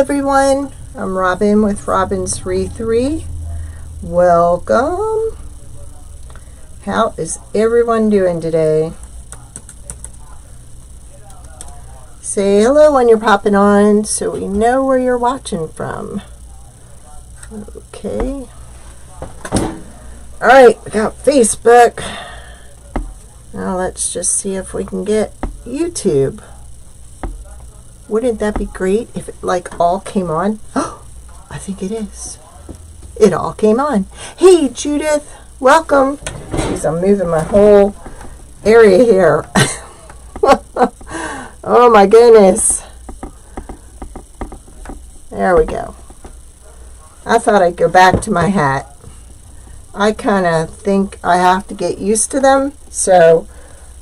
everyone, I'm Robin with robinswreathery. Welcome. How is everyone doing today? Say hello when you're popping on so we know where you're watching from. Okay. Alright, we got Facebook. Now let's just see if we can get YouTube. Wouldn't that be great if it like all came on? Oh, I think it is. It all came on. Hey Judith, welcome. Jeez, I'm moving my whole area here. Oh my goodness. There we go. I thought I'd go back to my hat. I kind of think I have to get used to them, so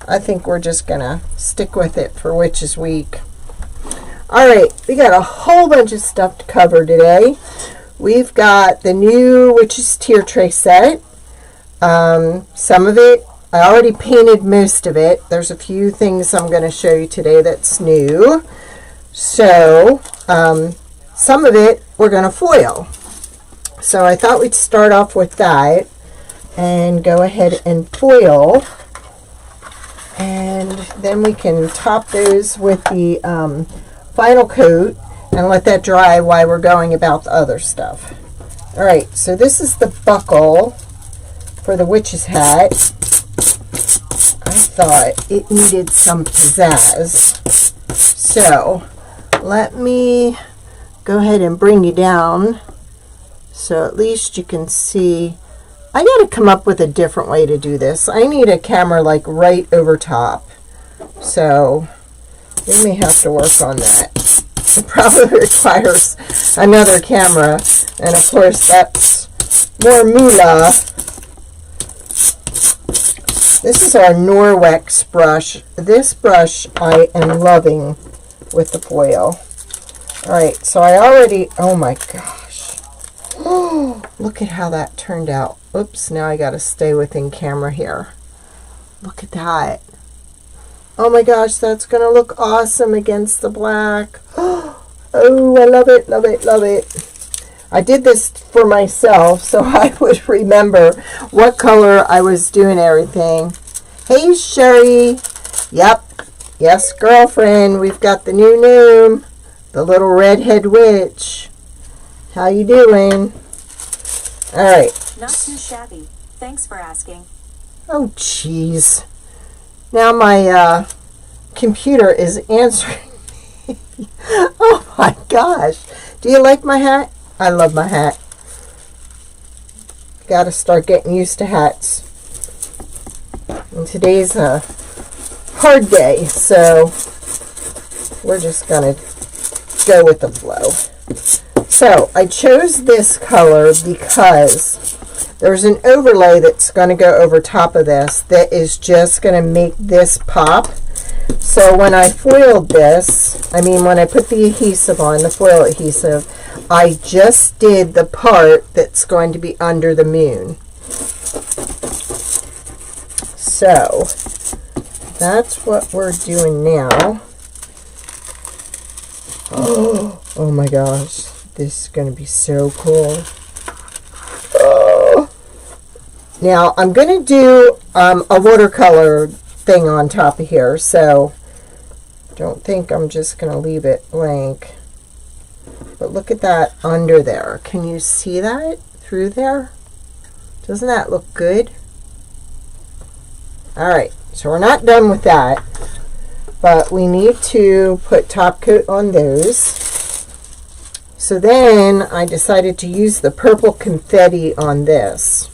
I think we're just gonna stick with it for Witches Week. Alright, we got a whole bunch of stuff to cover today. We've got the new Witches Tier Tray set. Some of it, I already painted most of it. There's a few things I'm going to show you today that's new. So, some of it we're going to foil. So I thought we'd start off with that and go ahead and foil. And then we can top those with the final coat and let that dry while we're going about the other stuff. Alright, so this is the buckle for the witch's hat. I thought it needed some pizzazz. So, let me go ahead and bring you down so at least you can see. I got to come up with a different way to do this. I need a camera like right over top. So, we may have to work on that. It probably requires another camera, and of course that's more moolah. This is our Norwex brush. This brush I am loving with the foil. Alright, so I already, oh my gosh. Oh, look at how that turned out. Oops, now I gotta stay within camera here. Look at that. Oh my gosh, that's going to look awesome against the black. Oh, I love it, love it, love it. I did this for myself so I would remember what color I was doing everything. Hey, Sherry. Yep. Yes, girlfriend. We've got the new Gnome, the little redhead witch. How you doing? All right. Not too shabby. Thanks for asking. Oh, jeez. Now my computer is answering me. Oh my gosh. Do you like my hat? I love my hat. Got to start getting used to hats. And today's a hard day, so we're just going to go with the flow. So I chose this color because there's an overlay that's going to go over top of this that is just going to make this pop. So when I foiled this, when I put the adhesive on, the foil adhesive, I just did the part that's going to be under the moon. So that's what we're doing now. Oh my gosh, this is going to be so cool. Now, I'm going to do a watercolor thing on top of here, so don't think I'm just going to leave it blank. But look at that under there. Can you see that through there? Doesn't that look good? Alright, so we're not done with that, but we need to put top coat on those. So then I decided to use the purple confetti on this.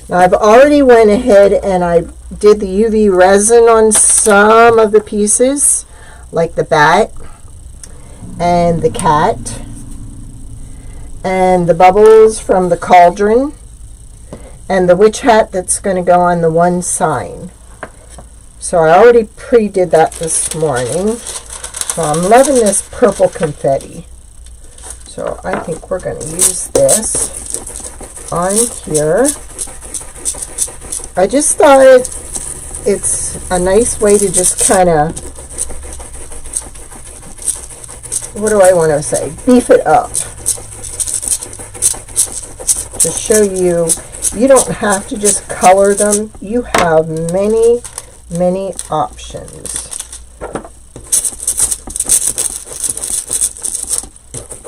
Now I've already went ahead and I did the UV resin on some of the pieces, like the bat and the cat and the bubbles from the cauldron and the witch hat that's going to go on the one sign. So I already pre-did that this morning. So I'm loving this purple confetti. So I think we're going to use this on here. I just thought it's a nice way to just kind of what do I want to say? Beef it up. To show you, you don't have to just color them. You have many, many options.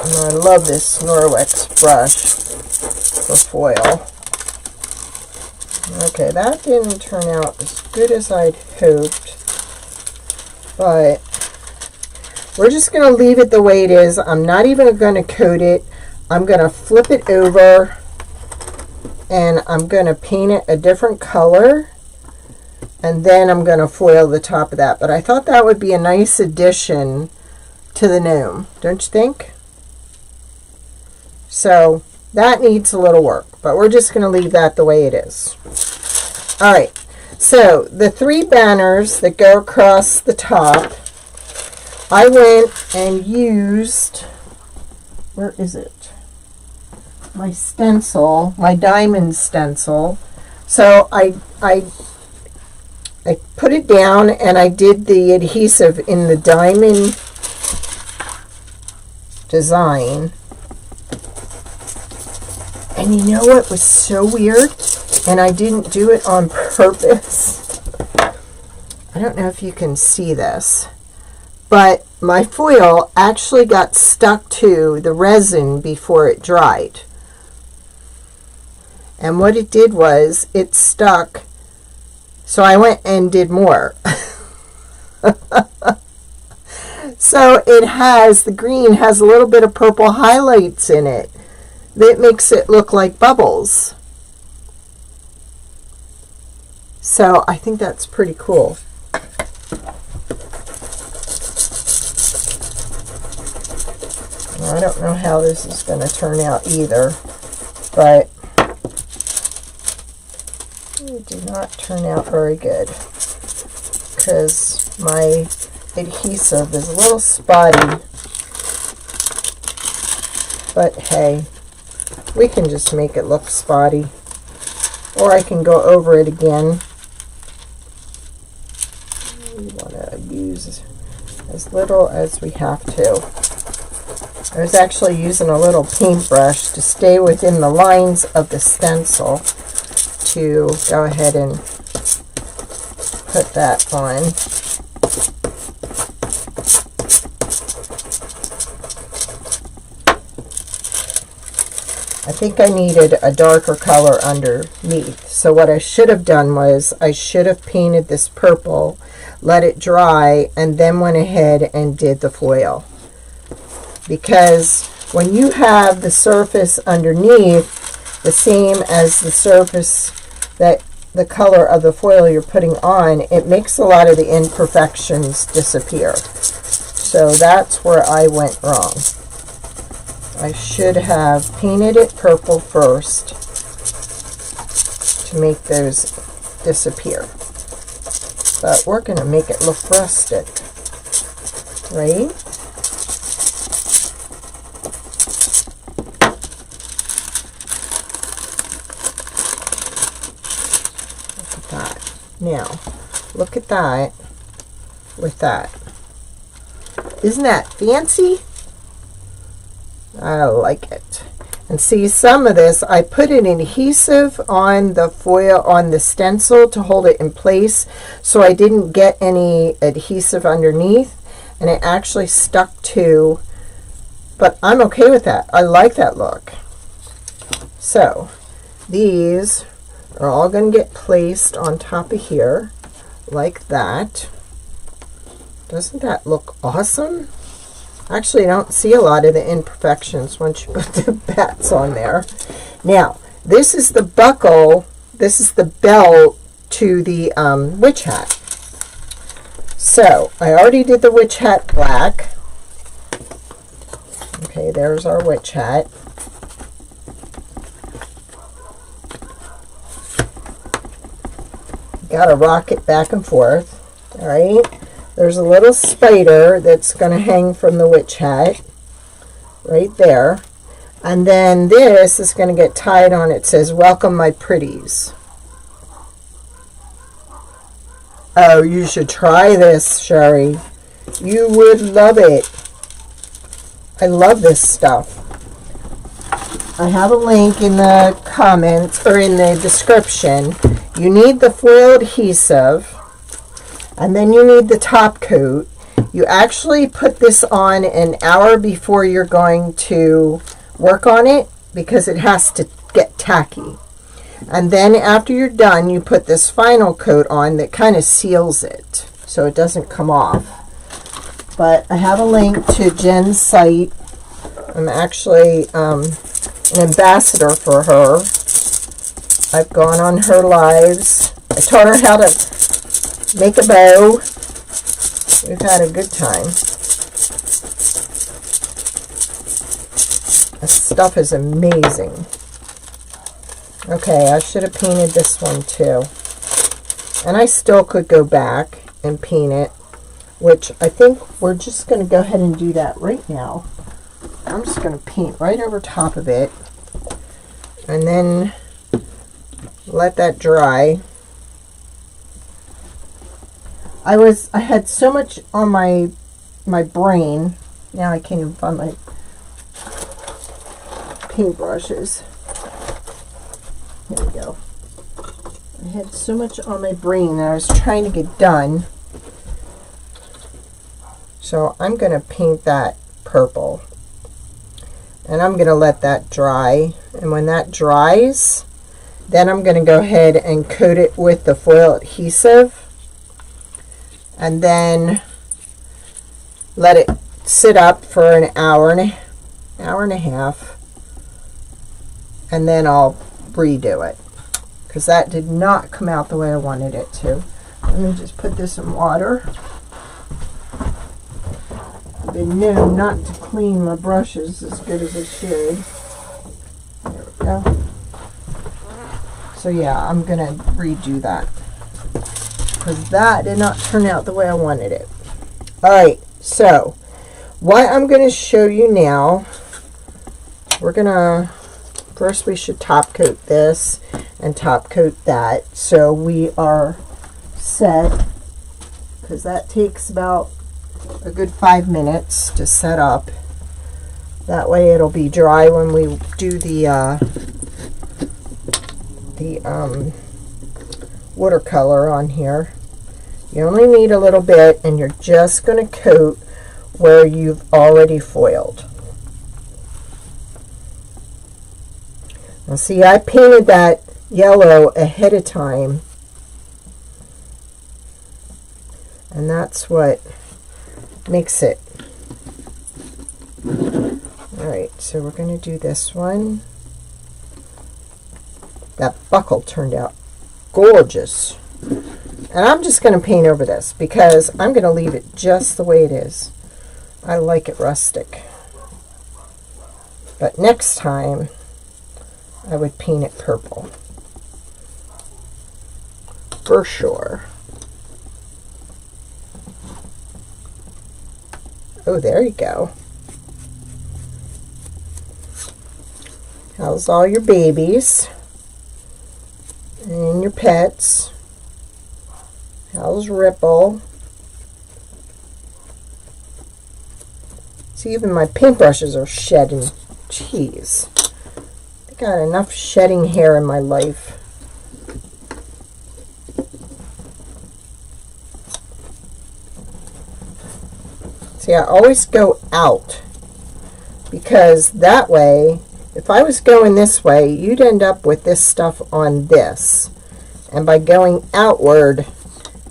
And I love this Norwex brush for foil. Okay, that didn't turn out as good as I'd hoped, but we're just going to leave it the way it is. I'm not even going to coat it. I'm going to flip it over, and I'm going to paint it a different color, and then I'm going to foil the top of that. But I thought that would be a nice addition to the gnome, don't you think? So that needs a little work, but we're just going to leave that the way it is. All right, so the 3 banners that go across the top, I went and used, where is it? My stencil, my diamond stencil. So I put it down and I did the adhesive in the diamond design. And you know what was so weird? And I didn't do it on purpose. I don't know if you can see this, but my foil actually got stuck to the resin before it dried. And what it did was it stuck, so I went and did more. So it has, the green has a little bit of purple highlights in it that makes it look like bubbles. So I think that's pretty cool. I don't know how this is going to turn out either, but it did not turn out very good because my adhesive is a little spotty. But hey, we can just make it look spotty, or I can go over it again. We want to use as little as we have to. I was actually using a little paintbrush to stay within the lines of the stencil to go ahead and put that on. I think I needed a darker color underneath. So what I should have done was I should have painted this purple, let it dry, and then went ahead and did the foil. Because when you have the surface underneath the same as the surface that the color of the foil you're putting on, it makes a lot of the imperfections disappear. So that's where I went wrong. I should have painted it purple first to make those disappear. But we're going to make it look rustic, right? Look at that. Now, look at that with that. Isn't that fancy? I like it. And see, some of this, I put an adhesive on the foil, on the stencil to hold it in place, so I didn't get any adhesive underneath, and it actually stuck to, but I'm okay with that. I like that look. So these are all going to get placed on top of here like that. Doesn't that look awesome? Actually, I don't see a lot of the imperfections once you put the bats on there. Now, this is the buckle, this is the belt to the witch hat. So, I already did the witch hat black. Okay, there's our witch hat. Got to rock it back and forth. All right. There's a little spider that's going to hang from the witch hat right there. And then this is going to get tied on. It says, "Welcome, my pretties." Oh, you should try this, Sherry. You would love it. I love this stuff. I have a link in the comments or in the description. You need the foil adhesive, and then you need the top coat. You actually put this on an hour before you're going to work on it because it has to get tacky. And then after you're done, you put this final coat on that kind of seals it so it doesn't come off. But I have a link to Jen's site. I'm actually an ambassador for her. I've gone on her lives. I taught her how to make a bow. We've had a good time. This stuff is amazing. Okay, I should have painted this one too. And I still could go back and paint it, which I think we're just going to go ahead and do that right now. I'm just going to paint right over top of it and then let that dry. I had so much on my brain. Now I can't even find my paintbrushes. Here we go. I had so much on my brain that I was trying to get done. So I'm going to paint that purple. And I'm going to let that dry. And when that dries, then I'm going to go ahead and coat it with the foil adhesive. And then let it sit up for an hour and a half. And then I'll redo it, because that did not come out the way I wanted it to. Let me just put this in water. I've been known not to clean my brushes as good as I should. There we go. So yeah, I'm going to redo that, because that did not turn out the way I wanted it. Alright, so what I'm going to show you now, first we should top coat this and top coat that, so we are set, because that takes about a good 5 minutes to set up. That way it'll be dry when we do the watercolor on here. You only need a little bit, and you're just going to coat where you've already foiled. Now see, I painted that yellow ahead of time, and that's what makes it. Alright, so we're going to do this one. That buckle turned out gorgeous. And I'm just going to paint over this, because I'm going to leave it just the way it is. I like it rustic. But next time, I would paint it purple. For sure. Oh, there you go. How's all your babies? And your pets? How's Ripple? See, even my paintbrushes are shedding. Jeez. I got enough shedding hair in my life. See, I always go out, because that way, if I was going this way, you'd end up with this stuff on this. And by going outward,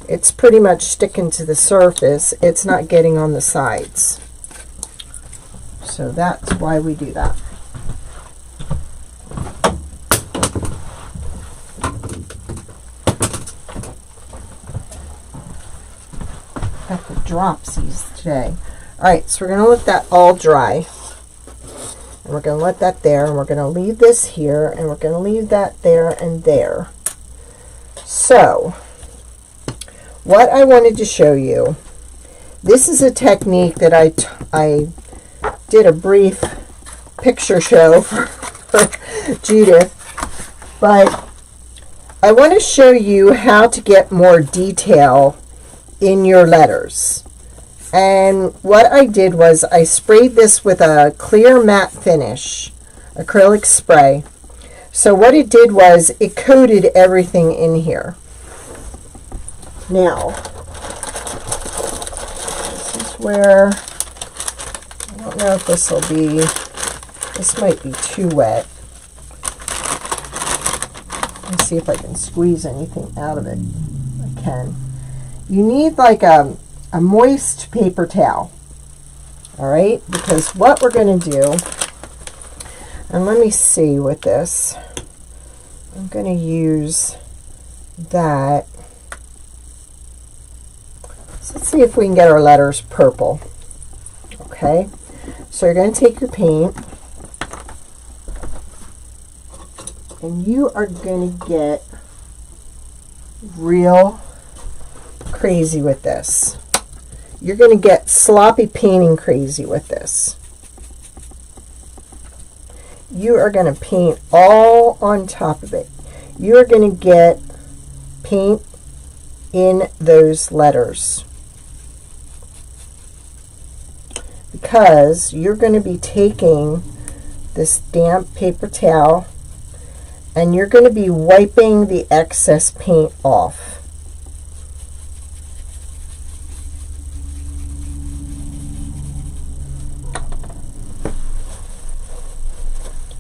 it's pretty much sticking to the surface. It's not getting on the sides. So that's why we do that. Got the dropsies today. Alright, so we're going to let that all dry. And we're going to let that there, and we're going to leave this here, and we're going to leave that there and there. So, what I wanted to show you, this is a technique that I did a brief picture show for Judith, but I want to show you how to get more detail in your letters. And what I did was I sprayed this with a clear matte finish acrylic spray. So what it did was it coated everything in here. Now, this is where, I don't know if this will be, this might be too wet. Let's see if I can squeeze anything out of it. I can. You need like a moist paper towel. All right, because what we're going to do, and let me see with this, I'm going to use that. So let's see if we can get our letters purple. Okay, so you're going to take your paint and you are going to get real crazy with this. You're going to get sloppy painting crazy with this. You are going to paint all on top of it. You are going to get paint in those letters, because you're going to be taking this damp paper towel and you're going to be wiping the excess paint off.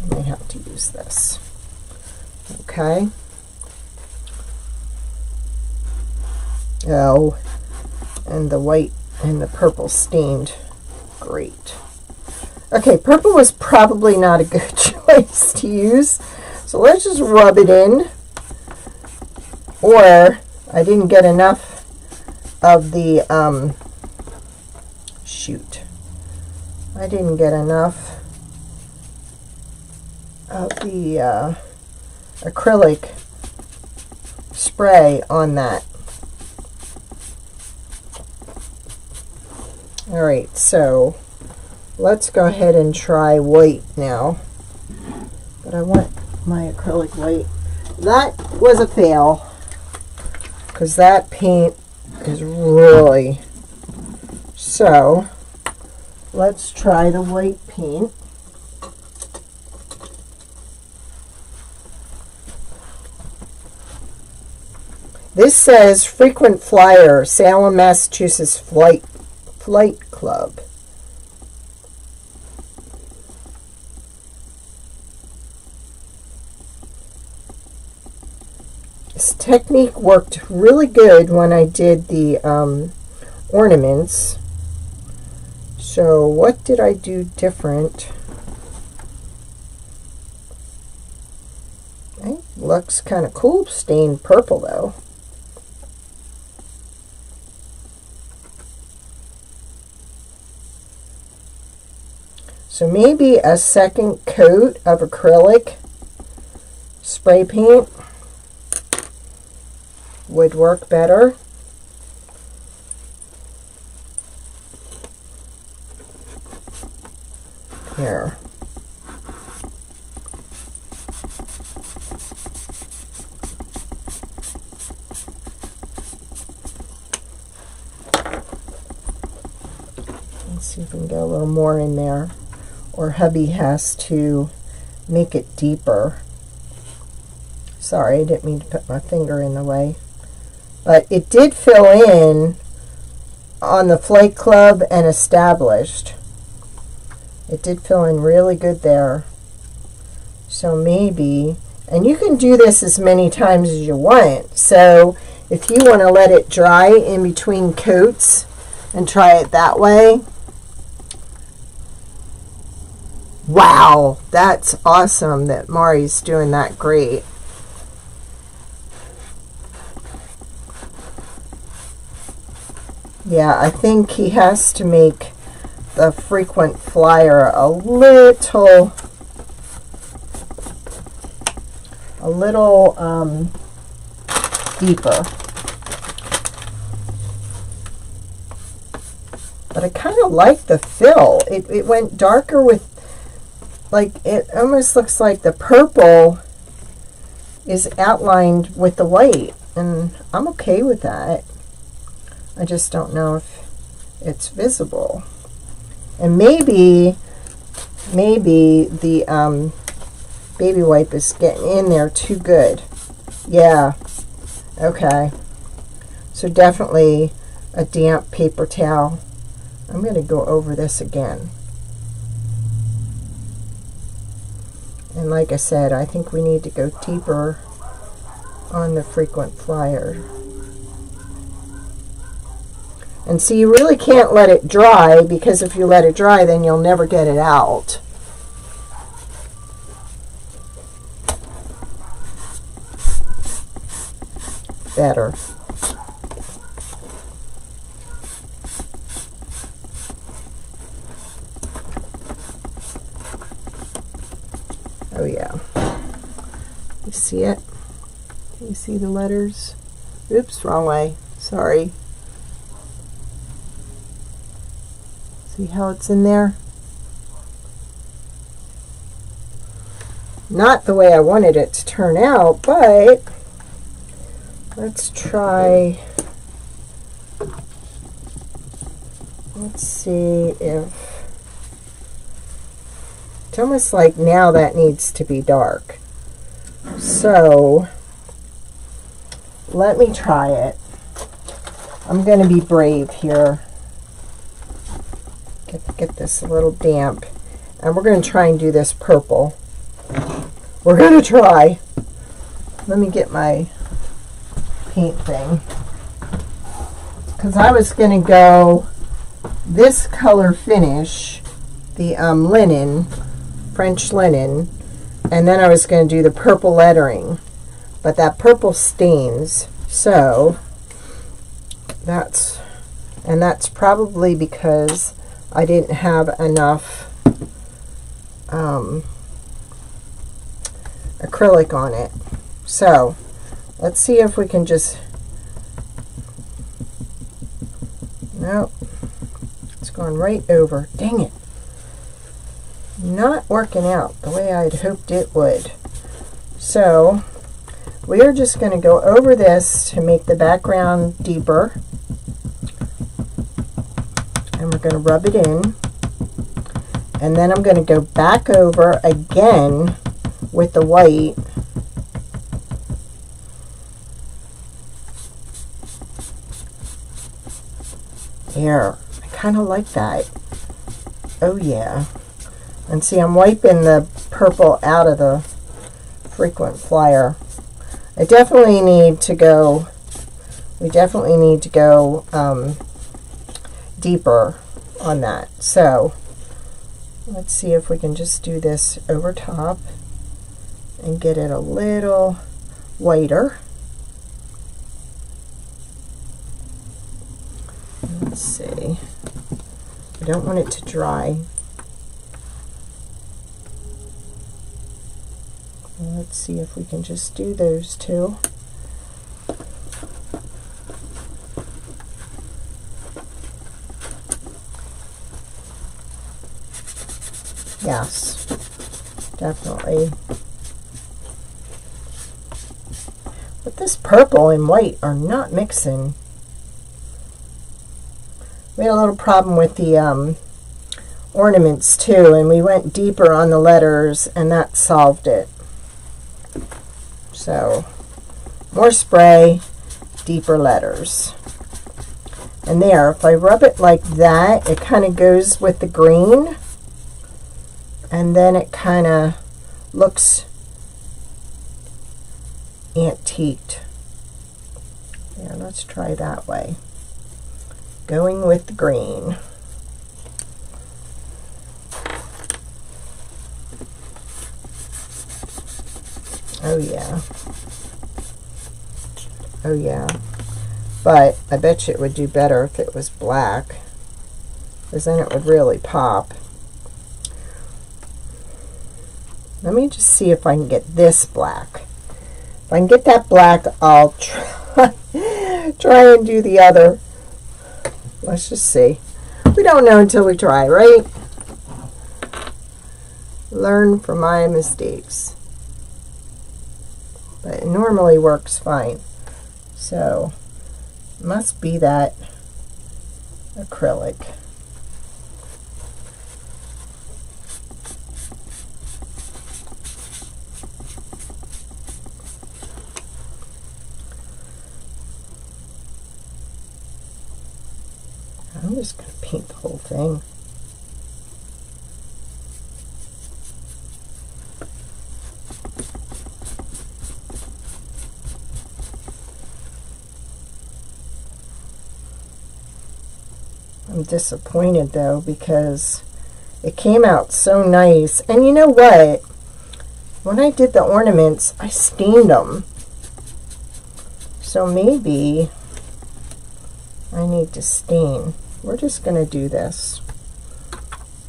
I may have to use this. Okay. Oh, and the white and the purple stained. Great. Okay, purple was probably not a good choice to use. So let's just rub it in. Or I didn't get enough of the, shoot. I didn't get enough of the acrylic spray on that. All right, so let's go ahead and try white now. But I want my acrylic white. That was a fail, because that paint is really, so let's try the white paint. This says frequent flyer, Salem, Massachusetts Flight Club. This technique worked really good when I did the ornaments. So what did I do different? It looks kind of cool, stained purple though. So maybe a second coat of acrylic spray paint would work better. Here. Let's see if we can get a little more in there. Or hubby has to make it deeper. Sorry, I didn't mean to put my finger in the way. But it did fill in on the Flight Club and Established. It did fill in really good there. So maybe, and you can do this as many times as you want. So if you want to let it dry in between coats and try it that way. Wow, that's awesome that Mari's doing that great. Yeah, I think he has to make the frequent flyer a little deeper. But I kind of like the fill. It went darker with, like, it almost looks like the purple is outlined with the white, and I'm okay with that. I just don't know if it's visible. And maybe the baby wipe is getting in there too good. Yeah, okay. So definitely a damp paper towel. I'm going to go over this again. And like I said, I think we need to go deeper on the frequent flyer. And see, you really can't let it dry, because if you let it dry, then you'll never get it out. Better. Oh yeah. You see it? You see the letters? Oops, wrong way. Sorry. See how it's in there? Not the way I wanted it to turn out, but let's try. Let's see if it's almost like now that needs to be dark. So let me try it. I'm going to be brave here. Get this a little damp. And we're going to try and do this purple. We're going to try. Let me get my paint thing. Because I was going to go this color finish, the linen, French linen, and then I was going to do the purple lettering. But that purple stains, so that's probably because I didn't have enough acrylic on it. So let's see if we can just, nope, it's going right over. Dang it. Not working out the way I'd hoped it would. So we are just going to go over this to make the background deeper. And we're going to rub it in. And then I'm going to go back over again with the white. There. I kind of like that. Oh yeah. And see, I'm wiping the purple out of the frequent flyer. I definitely need to go, we definitely need to go deeper on that. So let's see if we can just do this over top and get it a little whiter. Let's see. I don't want it to dry. Let's see if we can just do those two. Yes, definitely. But this purple and white are not mixing. We had a little problem with the ornaments too, and we went deeper on the letters, and that solved it. So, more spray, deeper letters. And there, if I rub it like that, it kind of goes with the green. And then it kind of looks antiqued. Yeah, let's try that way. Going with the green. Oh yeah. Oh yeah. But I bet you it would do better if it was black, because then it would really pop. Let me just see if I can get this black. If I can get that black, I'll try and do the other. Let's just see. We don't know until we try, right? Learn from my mistakes. But it normally works fine. So, it must be that acrylic. I'm just going to paint the whole thing. I'm disappointed though because it came out so nice. And you know what? When I did the ornaments, I stained them. So maybe I need to stain. We're just going to do this.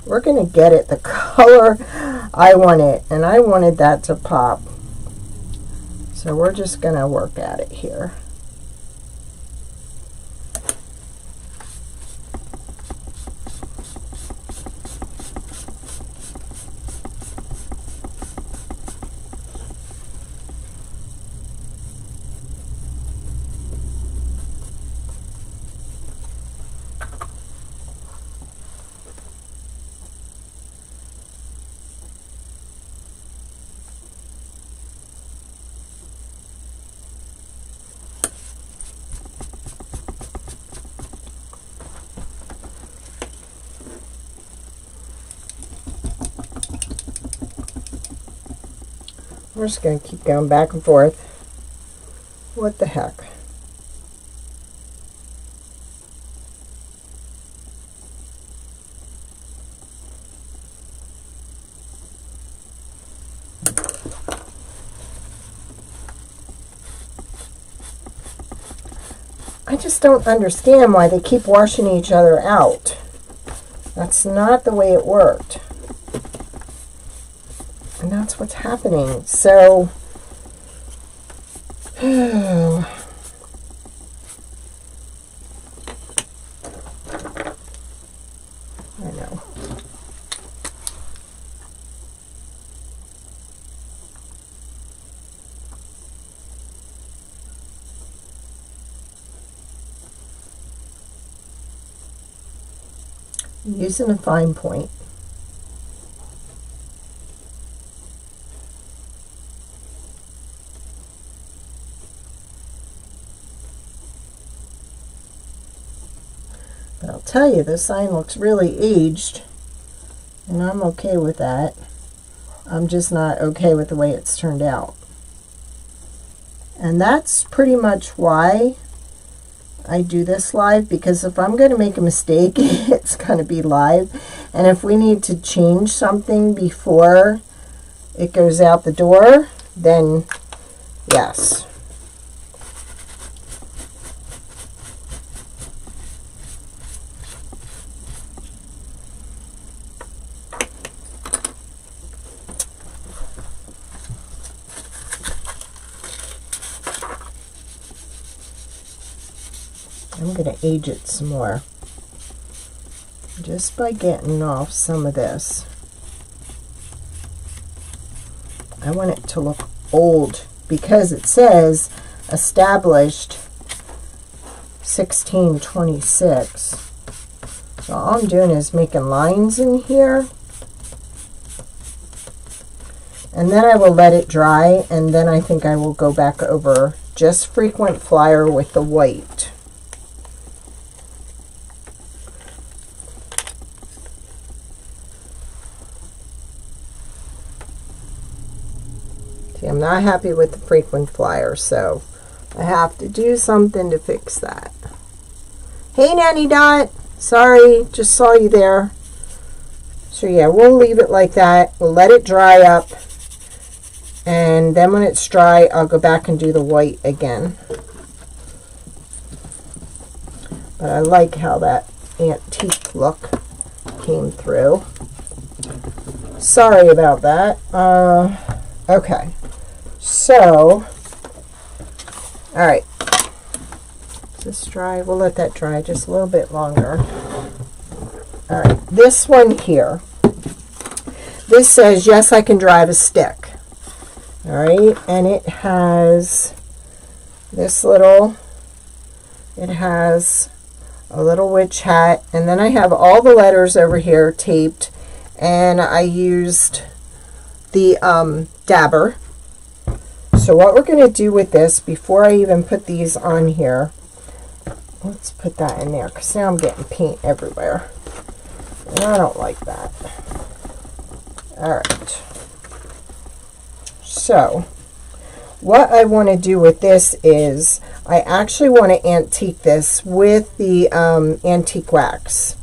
We're going to get it the color I want it, and I wanted that to pop. So we're just going to work at it here. We're just going to keep going back and forth. What the heck? I just don't understand why they keep washing each other out. That's not the way it worked. And that's what's happening. So, I know. I'm using a fine point. But I'll tell you, this sign looks really aged, and I'm okay with that. I'm just not okay with the way it's turned out. And that's pretty much why I do this live, because if I'm going to make a mistake, it's going to be live. And if we need to change something before it goes out the door, then yes. I'm going to age it some more just by getting off some of this. I want it to look old because it says established 1626. So all I'm doing is making lines in here, and then I will let it dry, and then I think I will go back over just frequent flyer with the white. See, I'm not happy with the frequent flyer, so I have to do something to fix that. Hey, Nanny Dot. Sorry, just saw you there. So yeah, we'll leave it like that. We'll let it dry up. And then when it's dry, I'll go back and do the white again. But I like how that antique look came through. Sorry about that. Okay. So, all right. Is this dry? We'll let that dry just a little bit longer. All right. This one here. This says, yes, I can drive a stick. All right. And it has this little, it has a little witch hat, and then I have all the letters over here taped, and I used the dabber. So what we're going to do with this, before I even put these on here, let's put that in there, because now I'm getting paint everywhere, and I don't like that. Alright, so what I want to do with this is I actually want to antique this with the antique wax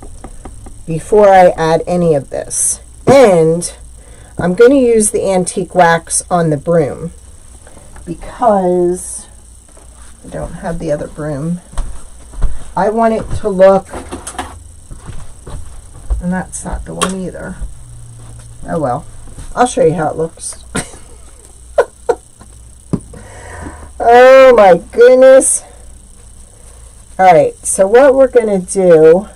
before I add any of this. And I'm going to use the antique wax on the broom because I don't have the other broom. I want it to look, and that's not the one either. Oh well, I'll show you how it looks. Oh my goodness. Alright, so what we're going to do,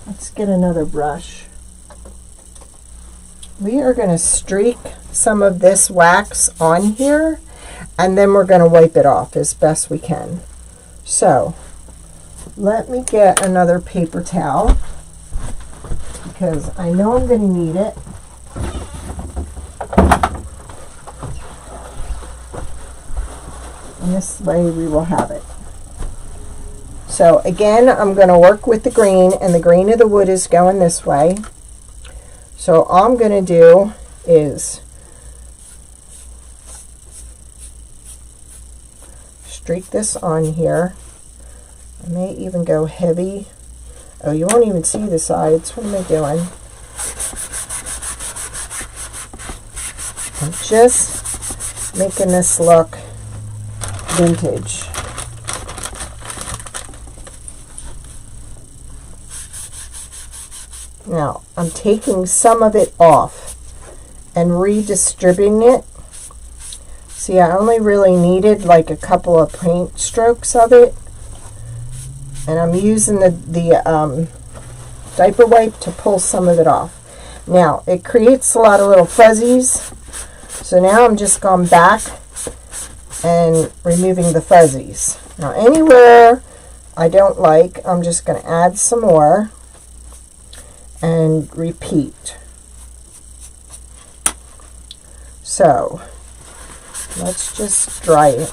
let's get another brush. We are going to streak some of this wax on here, and then we're going to wipe it off as best we can. So, let me get another paper towel, because I know I'm going to need it. And this way we will have it. So again, I'm going to work with the green, and the green of the wood is going this way. So all I'm going to do is streak this on here. I may even go heavy. Oh, you won't even see the sides. What am I doing? I'm just making this look vintage. Now, I'm taking some of it off and redistributing it. See, I only really needed like a couple of paint strokes of it. And I'm using the diaper wipe to pull some of it off. Now, it creates a lot of little fuzzies. So now I'm just going back and removing the fuzzies. Now anywhere I don't like, I'm just going to add some more and repeat. So let's just dry it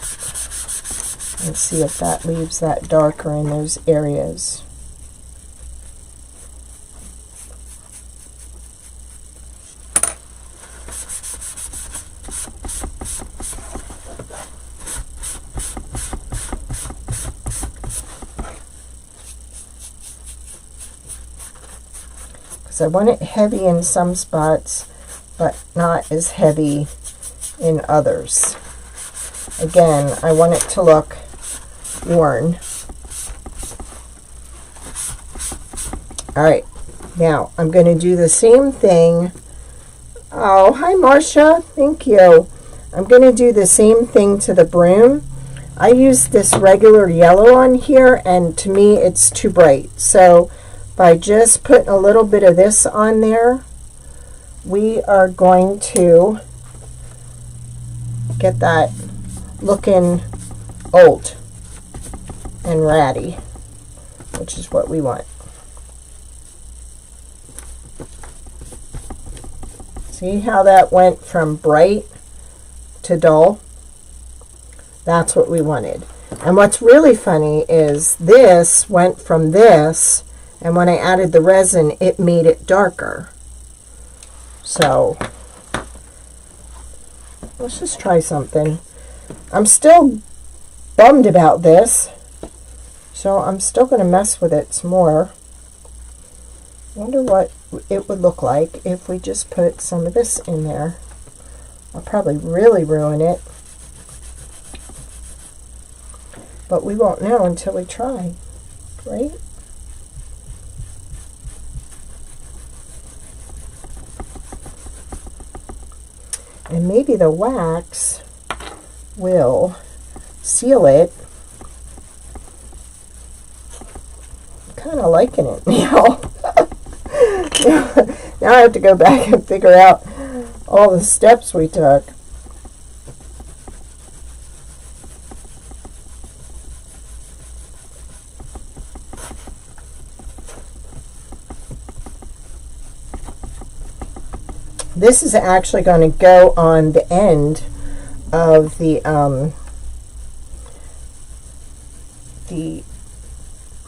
and see if that leaves that darker in those areas. I want it heavy in some spots, but not as heavy in others. Again, I want it to look worn. Alright, now I'm going to do the same thing. Oh, hi Marcia, thank you. I'm going to do the same thing to the broom. I used this regular yellow on here, and to me it's too bright. So by just putting a little bit of this on there, we are going to get that looking old and ratty, which is what we want. See how that went from bright to dull? That's what we wanted. And what's really funny is this went from this, and when I added the resin, it made it darker. So let's just try something. I'm still bummed about this, so I'm still going to mess with it some more. Wonder what it would look like if we just put some of this in there. I'll probably really ruin it, but we won't know until we try, right? And maybe the wax will seal it. I'm kind of liking it now. Now I have to go back and figure out all the steps we took. This is actually going to go on the end of the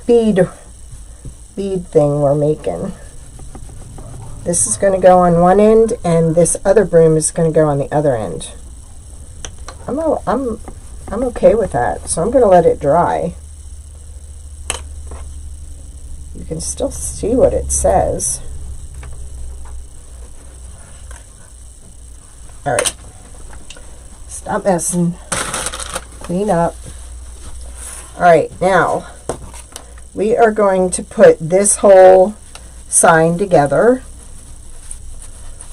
bead thing we're making. This is going to go on one end, and this other broom is going to go on the other end. I'm okay with that, so I'm going to let it dry. You can still see what it says. All right, stop messing, clean up. All right, now we are going to put this whole sign together.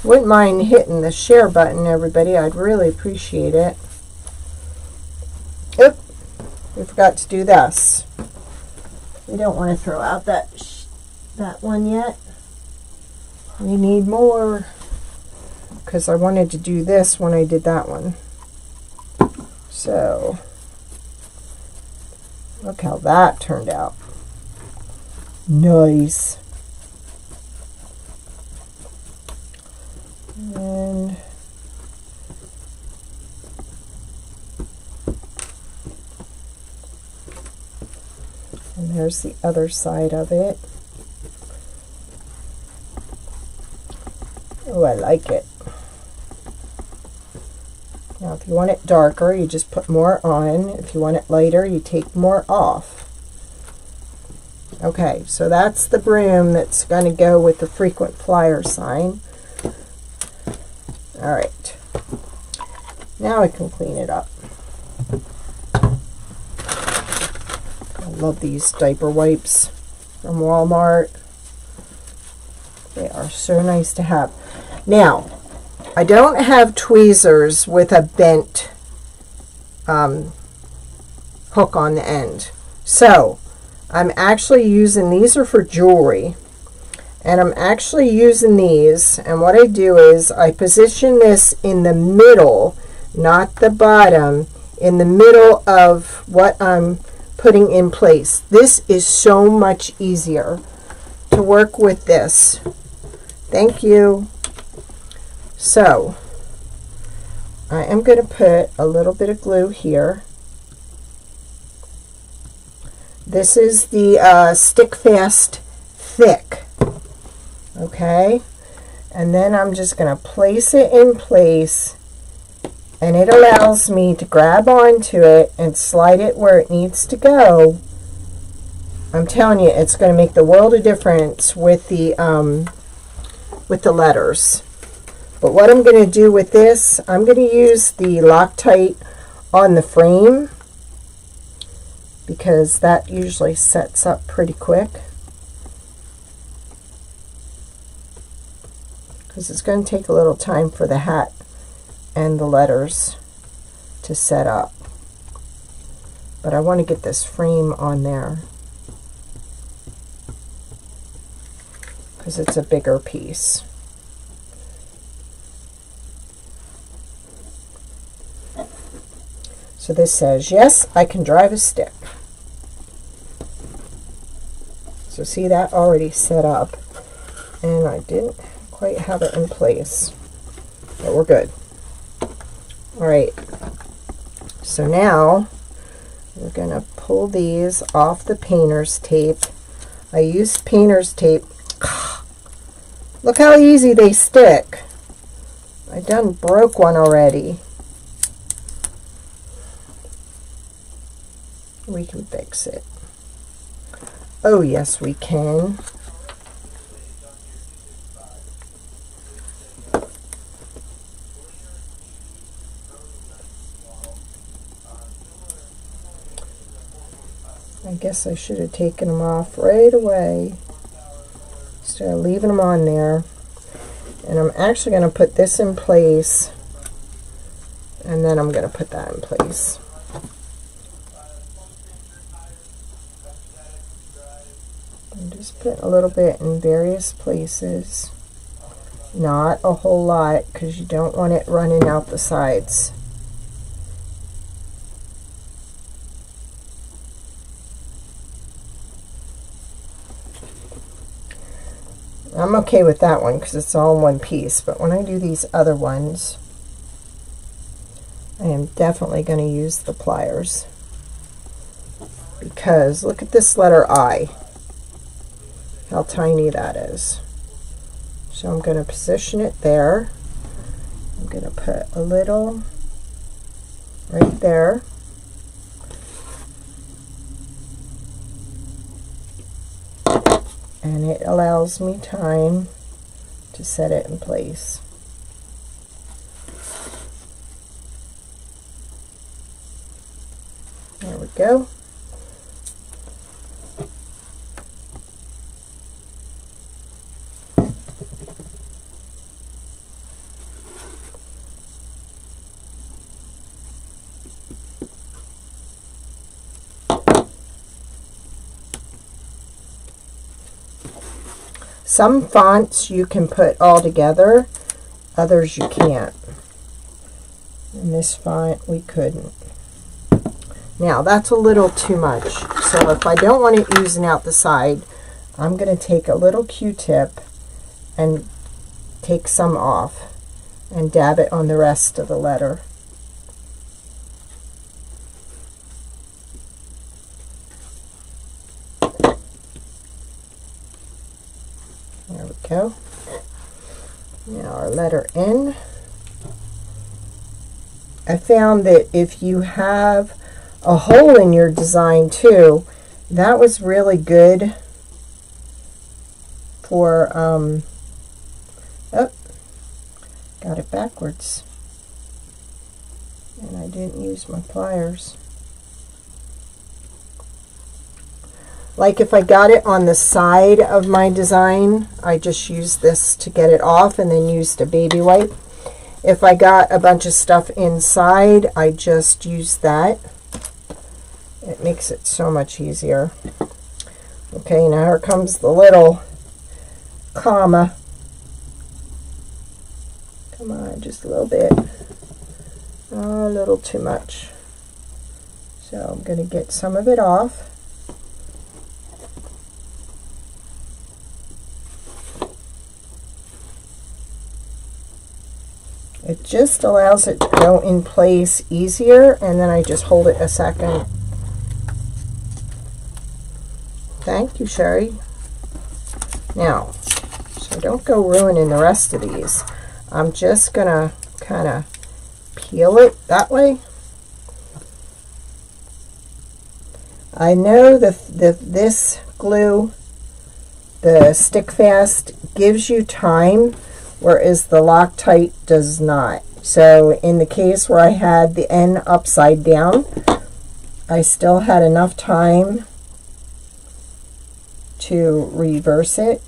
Wouldn't mind hitting the share button, everybody. I'd really appreciate it. Oop, we forgot to do this. We don't want to throw out that one yet. We need more, because I wanted to do this when I did that one. So look how that turned out. Nice. And there's the other side of it. Oh, I like it. Now, if you want it darker, you just put more on. If you want it lighter, you take more off. Okay, so that's the broom that's going to go with the frequent flyer sign. All right, now I can clean it up. I love these diaper wipes from Walmart. They are so nice to have. Now, I don't have tweezers with a bent hook on the end, so I'm actually using, these are for jewelry, and I'm actually using these, and what I do is I position this in the middle, not the bottom, in the middle of what I'm putting in place. This is so much easier to work with this. Thank you. So I am going to put a little bit of glue here. This is the Stick Fast Thick. Okay, and then I'm just going to place it in place, and it allows me to grab onto it and slide it where it needs to go. I'm telling you, it's going to make the world of difference with the letters. But what I'm going to do with this, I'm going to use the Loctite on the frame, because that usually sets up pretty quick. Because it's going to take a little time for the hat and the letters to set up. But I want to get this frame on there, because it's a bigger piece. So this says, yes, I can drive a stick. So see, that already set up, and I didn't quite have it in place, but we're good. All right, so now we're going to pull these off the painter's tape. I used painter's tape. Look how easy they stick. I done broke one already. We can fix it. Oh yes, we can. I guess I should have taken them off right away instead of leaving them on there. And I'm actually going to put this in place, and then I'm going to put that in place. And just put a little bit in various places. Not a whole lot, because you don't want it running out the sides. I'm okay with that one because it's all in one piece, but when I do these other ones, I am definitely going to use the pliers, because look at this letter I, how tiny that is. So I'm going to position it there. I'm going to put a little right there. And it allows me time to set it in place. There we go. Some fonts you can put all together, others you can't. In this font we couldn't. Now that's a little too much, so if I don't want it oozing out the side, I'm going to take a little Q-tip and take some off and dab it on the rest of the letter. There we go. Now our letter N. I found that if you have a hole in your design too, that was really good for, oh, got it backwards. And I didn't use my pliers. Like if I got it on the side of my design, I just used this to get it off and then used a baby wipe. If I got a bunch of stuff inside, I just used that. It makes it so much easier. Okay, now here comes the little comma. Come on, just a little bit. Oh, a little too much. So I'm going to get some of it off. It just allows it to go in place easier, and then I just hold it a second. Thank you, Sherry. Now, so don't go ruining the rest of these. I'm just going to kind of peel it that way. I know that this glue, the stick fast, gives you time, whereas the Loctite does not. So in the case where I had the N upside down, I still had enough time to reverse it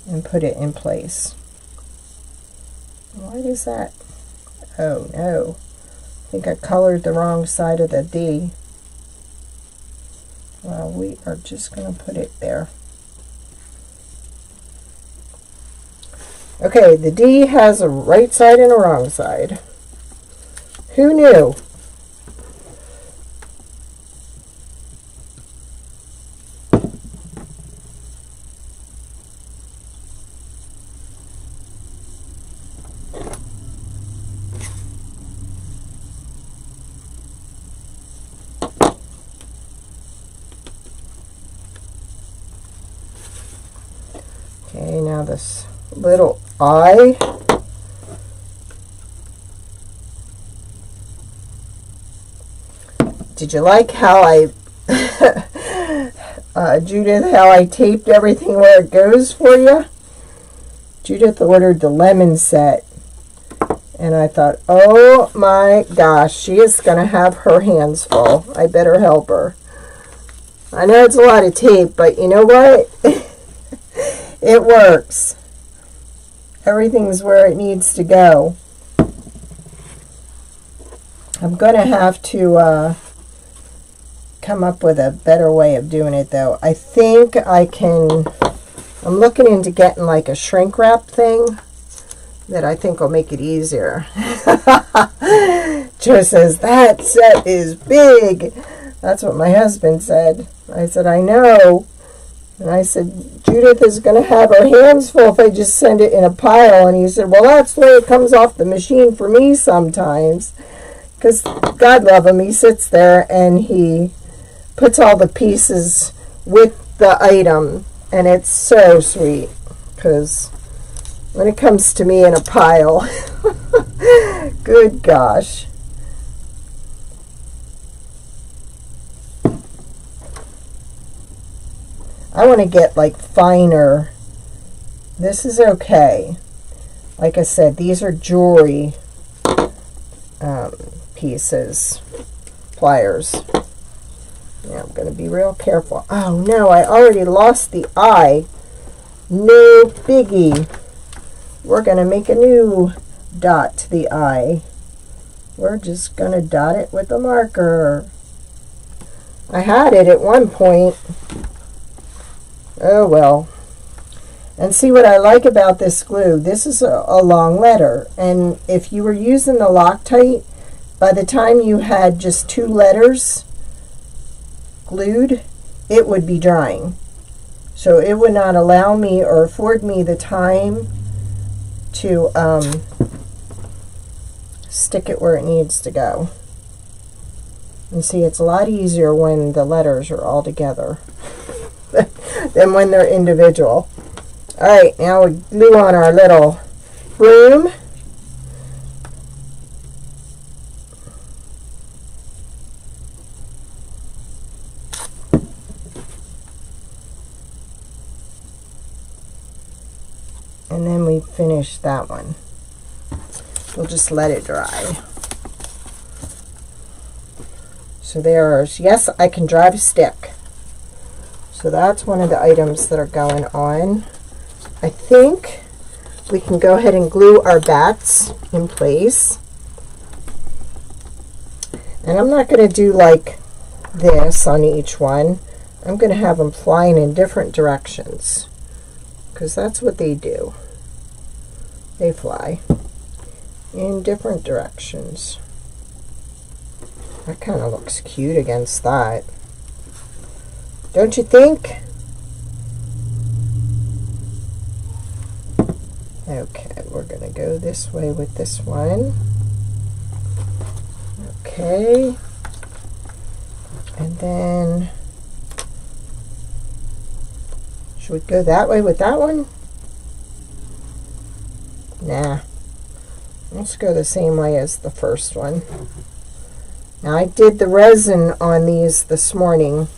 and put it in place. What is that? Oh no, I think I colored the wrong side of the D. Well, we are just going to put it there. Okay, the D has a right side and a wrong side. Who knew? Okay, now this little I. Did you like how I, Judith, how I taped everything where it goes for you? Judith ordered the lemon set, and I thought, oh my gosh, she is going to have her hands full. I better help her. I know it's a lot of tape, but you know what? It works. Everything's where it needs to go. I'm going to have to come up with a better way of doing it, though. I think I can, I'm looking into getting like a shrink wrap thing that I think will make it easier. Joe says, that set is big. That's what my husband said. I said, I know. And I said, Judith is going to have her hands full if I just send it in a pile. And he said, well, that's the way it comes off the machine for me sometimes. Because God love him, he sits there and he puts all the pieces with the item. And it's so sweet. Because when it comes to me in a pile, good gosh. I want to get like finer. This is okay. Like I said, these are jewelry pieces, pliers. Yeah, I'm going to be real careful. Oh no, I already lost the eye. No biggie. We're going to make a new dot to the eye. We're just going to dot it with a marker. I had it at one point. Oh well. And see what I like about this glue. This is a long letter. And if you were using the Loctite, by the time you had just 2 letters glued, it would be drying. So it would not allow me or afford me the time to stick it where it needs to go. And see, it's a lot easier when the letters are all together than when they're individual. Alright, now we glue on our little broom. And then we finish that one. We'll just let it dry. So there's, yes, I can drive a stick. So that's one of the items that are going on. I think we can go ahead and glue our bats in place. And I'm not going to do like this on each one. I'm going to have them flying in different directions, because that's what they do. They fly in different directions. That kind of looks cute against that. Don't you think? Okay, we're going to go this way with this one. Okay. And then, should we go that way with that one? Nah. Let's go the same way as the first one. Now, I did the resin on these this morning,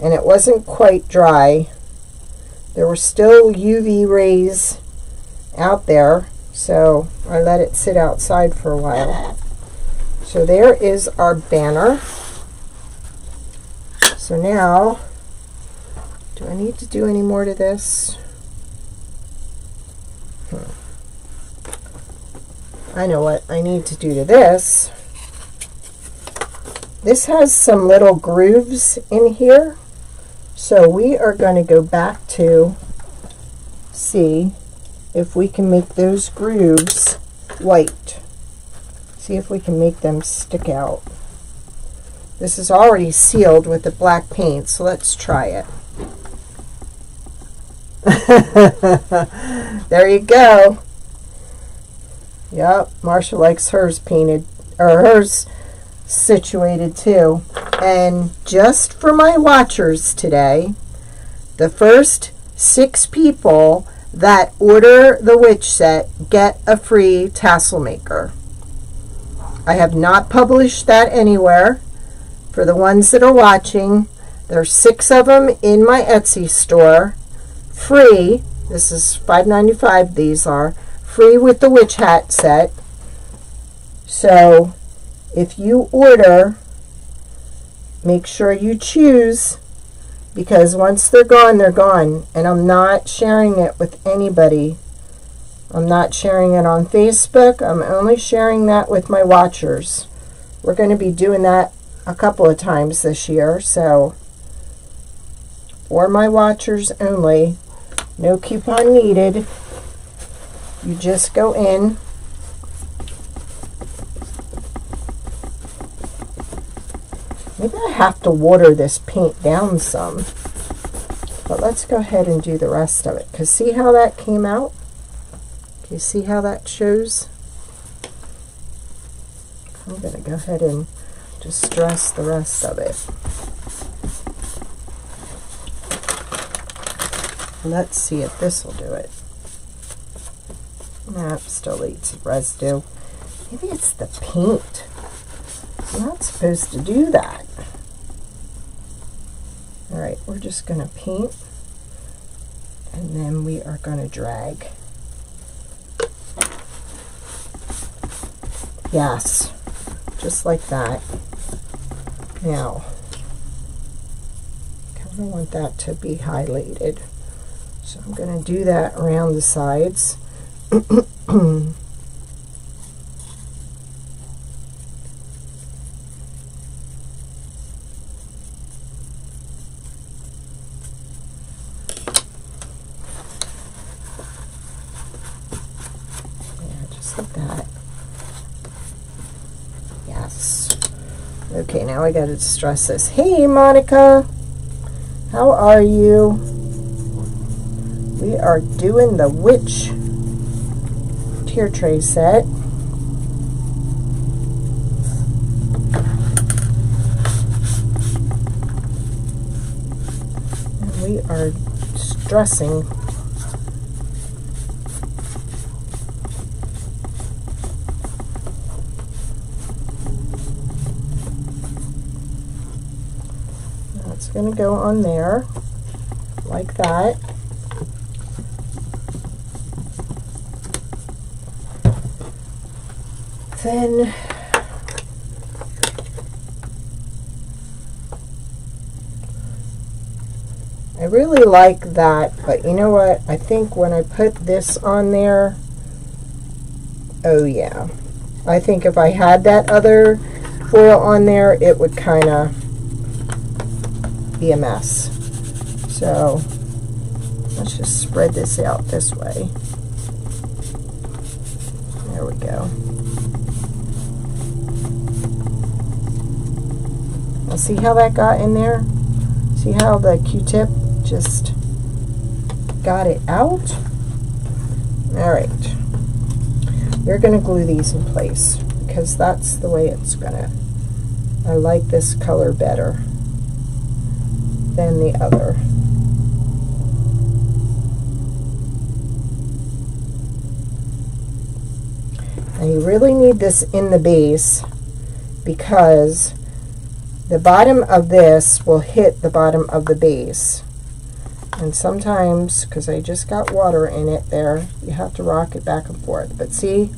and it wasn't quite dry. There were still UV rays out there, so I let it sit outside for a while. So there is our banner. So now, do I need to do any more to this? I know what I need to do to this. This has some little grooves in here, so we are going to go back to see if we can make those grooves white. See if we can make them stick out. This is already sealed with the black paint, so let's try it. There you go. Yep, Marsha likes hers painted, or hers situated too. And just for my watchers today, the first 6 people that order the witch set get a free tassel maker. I have not published that anywhere. For the ones that are watching, there's 6 of them in my Etsy store, free. This is $5.95. These are free with the witch hat set. So if you order, make sure you choose, because once they're gone, they're gone. And I'm not sharing it with anybody. I'm not sharing it on Facebook. I'm only sharing that with my watchers. We're going to be doing that a couple of times this year, so for my watchers only. No coupon needed. You just go in, maybe I have to water this paint down some. But let's go ahead and do the rest of it, because see how that came out? Can you see how that shows? I'm going to go ahead and just dress the rest of it. Let's see if this will do it. Nah, still needs some residue. Maybe it's the paint. I'm not supposed to do that. Alright, we're just going to paint, and then we are going to drag. Yes, just like that. Now, I kind of want that to be highlighted. So I'm going to do that around the sides. Yeah, just like that. Yes. Okay, now I got to distress this. Hey, Monica. How are you? We are doing the witch tier tray set. And we are stressing. That's going to go on there like that. Then I really like that, but you know what? I think when I put this on there, oh yeah, I think if I had that other foil on there, it would kind of be a mess. So let's just spread this out this way. There we go. Now see how that got in there? See how the Q-tip just got it out? Alright. We're going to glue these in place because that's the way it's going to. I like this color better than the other. And you really need this in the base because the bottom of this will hit the bottom of the base. And sometimes, because I just got water in it there, you have to rock it back and forth. But see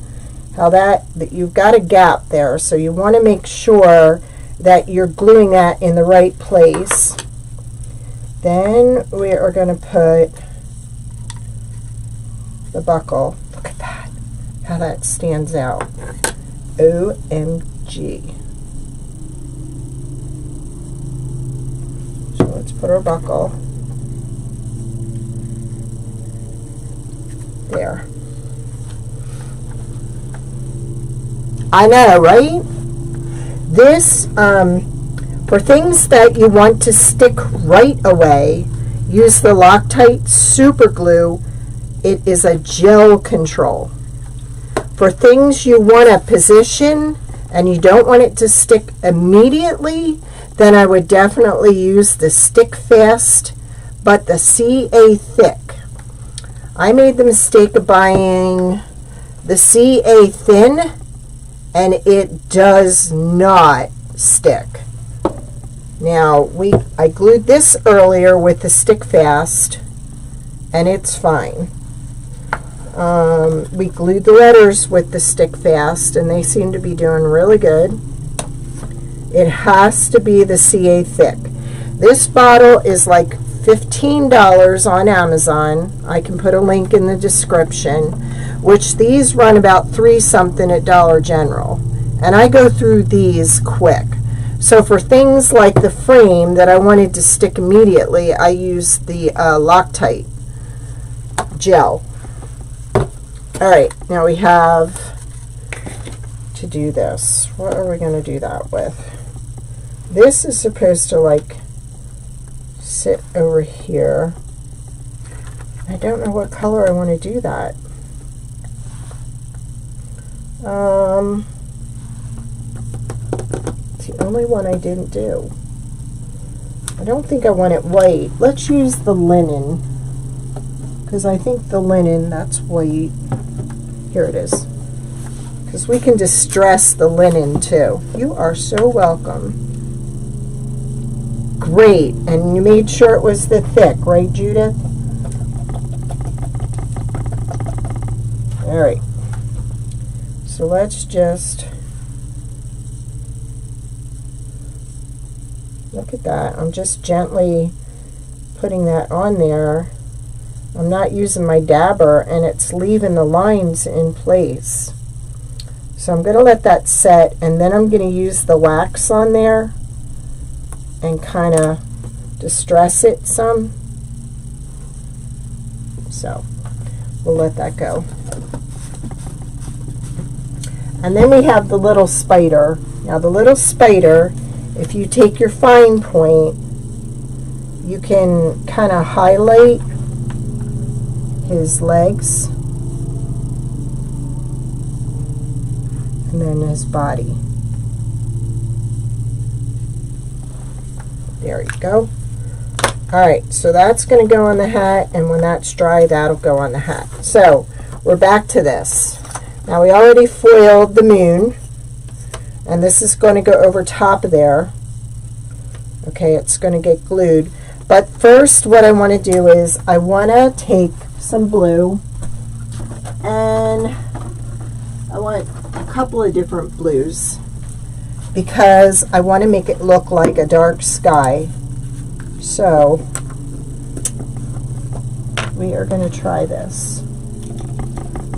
how that you've got a gap there, so you want to make sure that you're gluing that in the right place. Then we are going to put the buckle. Look at that, how that stands out. OMG. So let's put our buckle there. I know, right? This, for things that you want to stick right away, use the Loctite super glue. It is a gel control. For things you want to position and you don't want it to stick immediately, then I would definitely use the Stick Fast, but the CA Thick. I made the mistake of buying the CA Thin, and it does not stick. Now, I glued this earlier with the Stick Fast, and it's fine. We glued the letters with the Stick Fast, and they seem to be doing really good. It has to be the CA Thick. This bottle is like $15 on Amazon. I can put a link in the description, which these run about $3 something at Dollar General. And I go through these quick. So for things like the frame that I wanted to stick immediately, I use the Loctite gel. Alright, now we have to do this. What are we going to do that with? This is supposed to like sit over here. I don't know what color I want to do that. It's the only one I didn't do. I don't think I want it white. Let's use the linen, because I think the linen, that's white. Here it is. Because we can distress the linen too. You are so welcome. Great. And you made sure it was the thick, right, Judith? All right. So let's just look at that. I'm just gently putting that on there. I'm not using my dabber, and it's leaving the lines in place. So I'm going to let that set, and then I'm going to use the wax on there and kind of distress it some. So we'll let that go. And then we have the little spider. Now the little spider, if you take your fine point, you can kind of highlight his legs and then his body. There you go. Alright, so that's going to go on the hat, and when that's dry, that'll go on the hat. So we're back to this. Now we already foiled the moon, and this is going to go over top of there. Okay, it's going to get glued. But first what I want to do is I want to take some blue, and I want a couple of different blues because I want to make it look like a dark sky. So we are going to try this.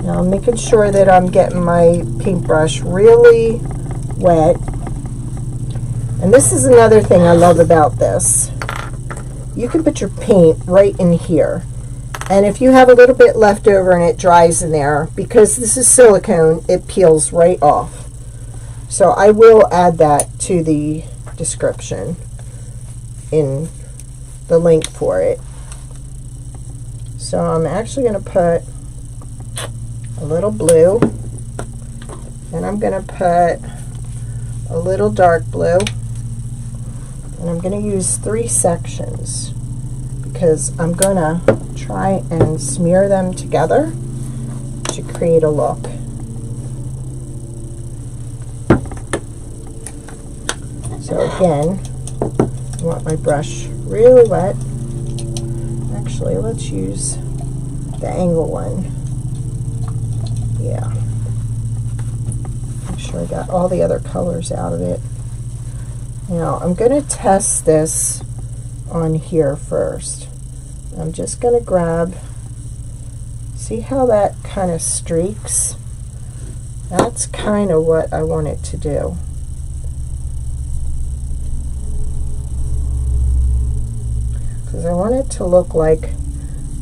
Now I'm making sure that I'm getting my paintbrush really wet. And this is another thing I love about this. You can put your paint right in here. And if you have a little bit left over and it dries in there, because this is silicone, it peels right off. So I will add that to the description in the link for it. So I'm actually going to put a little blue, and I'm going to put a little dark blue, and I'm going to use 3 sections because I'm going to try and smear them together to create a look. So again, I want my brush really wet. Actually, let's use the angle one. Yeah. Make sure I got all the other colors out of it. Now, I'm going to test this on here first. I'm just going to grab, see how that kind of streaks? That's kind of what I want it to do. Because I want it to look like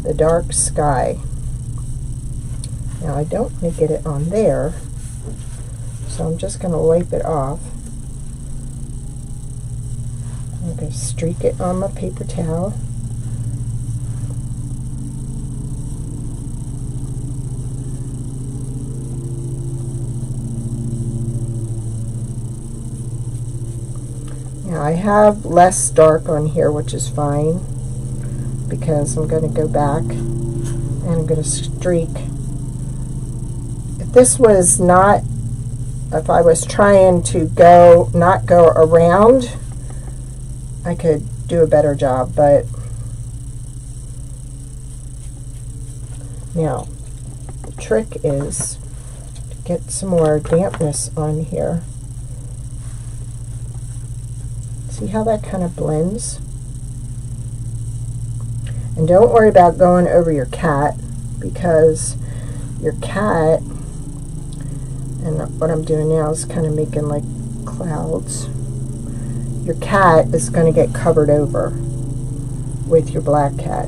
the dark sky. Now I don't want to get it on there, so I'm just going to wipe it off. I'm going to streak it on my paper towel. Now I have less dark on here, which is fine, because I'm going to go back and I'm going to streak. If this was not, if I was trying to not go around, I could do a better job, but now the trick is to get some more dampness on here. See how that kind of blends? And don't worry about going over your cat, because your cat, and what I'm doing now is kind of making like clouds. Your cat is going to get covered over with your black cat.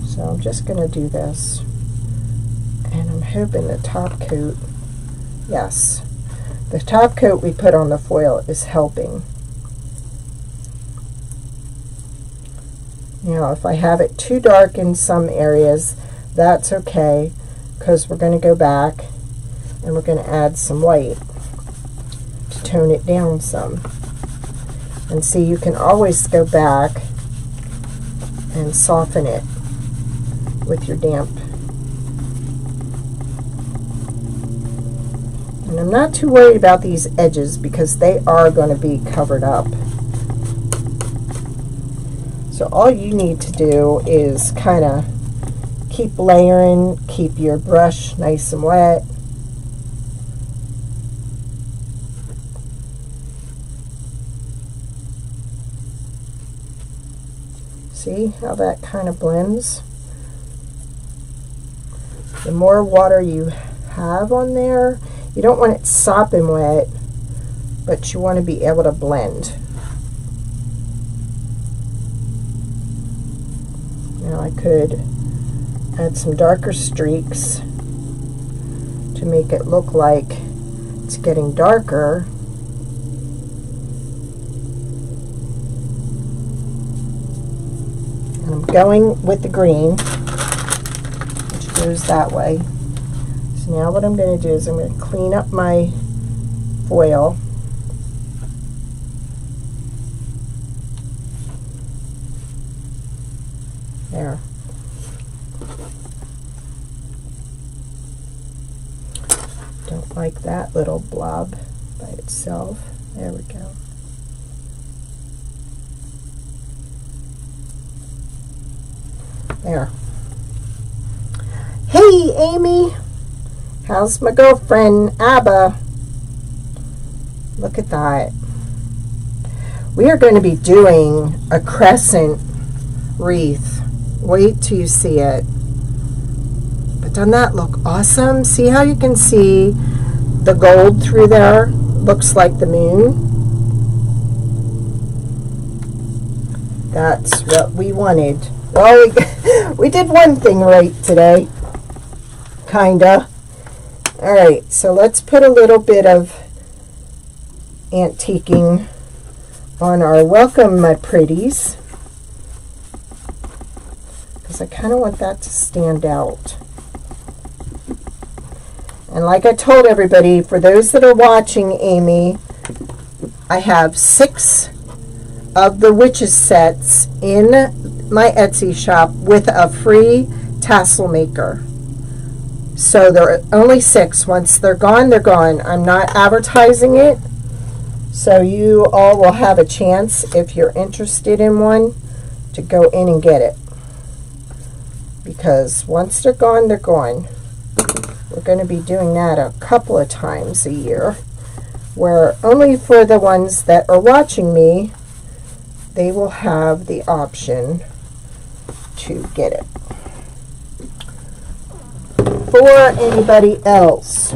So I'm just going to do this, and I'm hoping the top coat, yes, the top coat we put on the foil is helping. Now, if I have it too dark in some areas, that's okay, because we're going to go back and we're going to add some white to tone it down some. And see, you can always go back and soften it with your damp. And I'm not too worried about these edges because they are going to be covered up. So all you need to do is kind of keep layering, keep your brush nice and wet. See how that kind of blends? The more water you have on there, you don't want it sopping wet, but you want to be able to blend. Now I could add some darker streaks to make it look like it's getting darker. And I'm going with the green, which goes that way. So now what I'm going to do is I'm going to clean up my foil. There. Don't like that little blob by itself. There we go. There. Hey, Amy. How's my girlfriend, Abba? Look at that. We are going to be doing a crescent wreath. Wait till you see it. But doesn't that look awesome? See how you can see the gold through there? Looks like the moon. That's what we wanted. Well, we did one thing right today. Kinda. Alright, so let's put a little bit of antiquing on our welcome, my pretties. Because I kind of want that to stand out. And like I told everybody, for those that are watching Amy, I have 6 of the witches sets in my Etsy shop with a free tassel maker. So there are only 6. Once they're gone, they're gone. I'm not advertising it. So you all will have a chance, if you're interested in one, to go in and get it. Because once they're gone, they're gone. We're going to be doing that a couple of times a year, where only for the ones that are watching me, they will have the option to get it. For anybody else,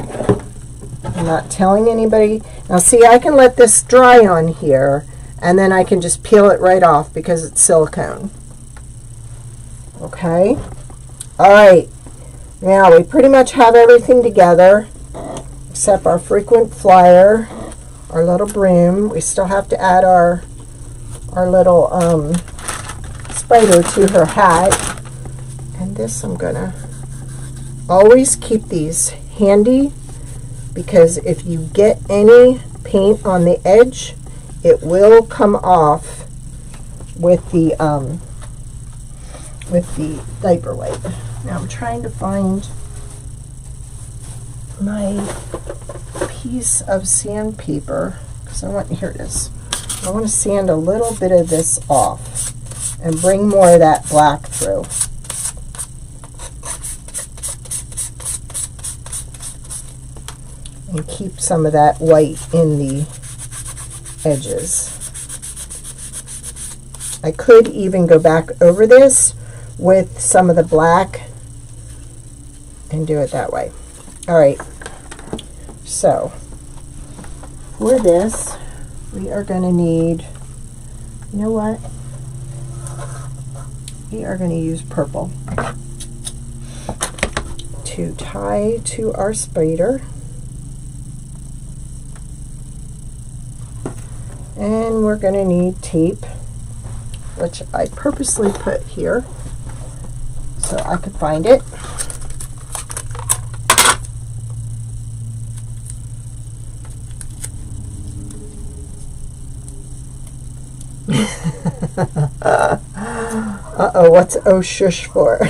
I'm not telling anybody. Now see, I can let this dry on here, and then I can just peel it right off because it's silicone. Okay? Alright. Now we pretty much have everything together, except our frequent flyer, our little broom. We still have to add our little spider to her hat. And this, I'm gonna always keep these handy, because if you get any paint on the edge, it will come off with the diaper wipe. Now I'm trying to find my piece of sandpaper, because I want, here it is. I want to sand a little bit of this off and bring more of that black through. And keep some of that white in the edges. I could even go back over this with some of the black and do it that way. Alright, so for this we are going to need, you know what, we are going to use purple to tie to our spider. And we're going to need tape which I purposely put here so I could find it. Uh-oh, what's oh shush for?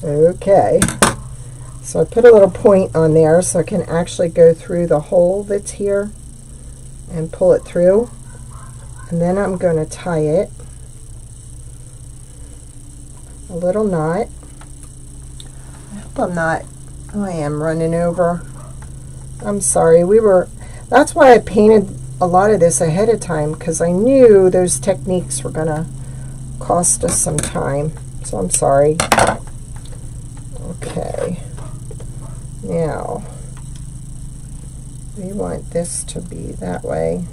Okay, so I put a little point on there so I can actually go through the hole that's here and pull it through, and then I'm going to tie it a little knot. I hope I'm not, oh, I am running over. I'm sorry, that's why I painted a lot of this ahead of time, because I knew those techniques were going to cost us some time, so I'm sorry. Okay, now we want this to be that way,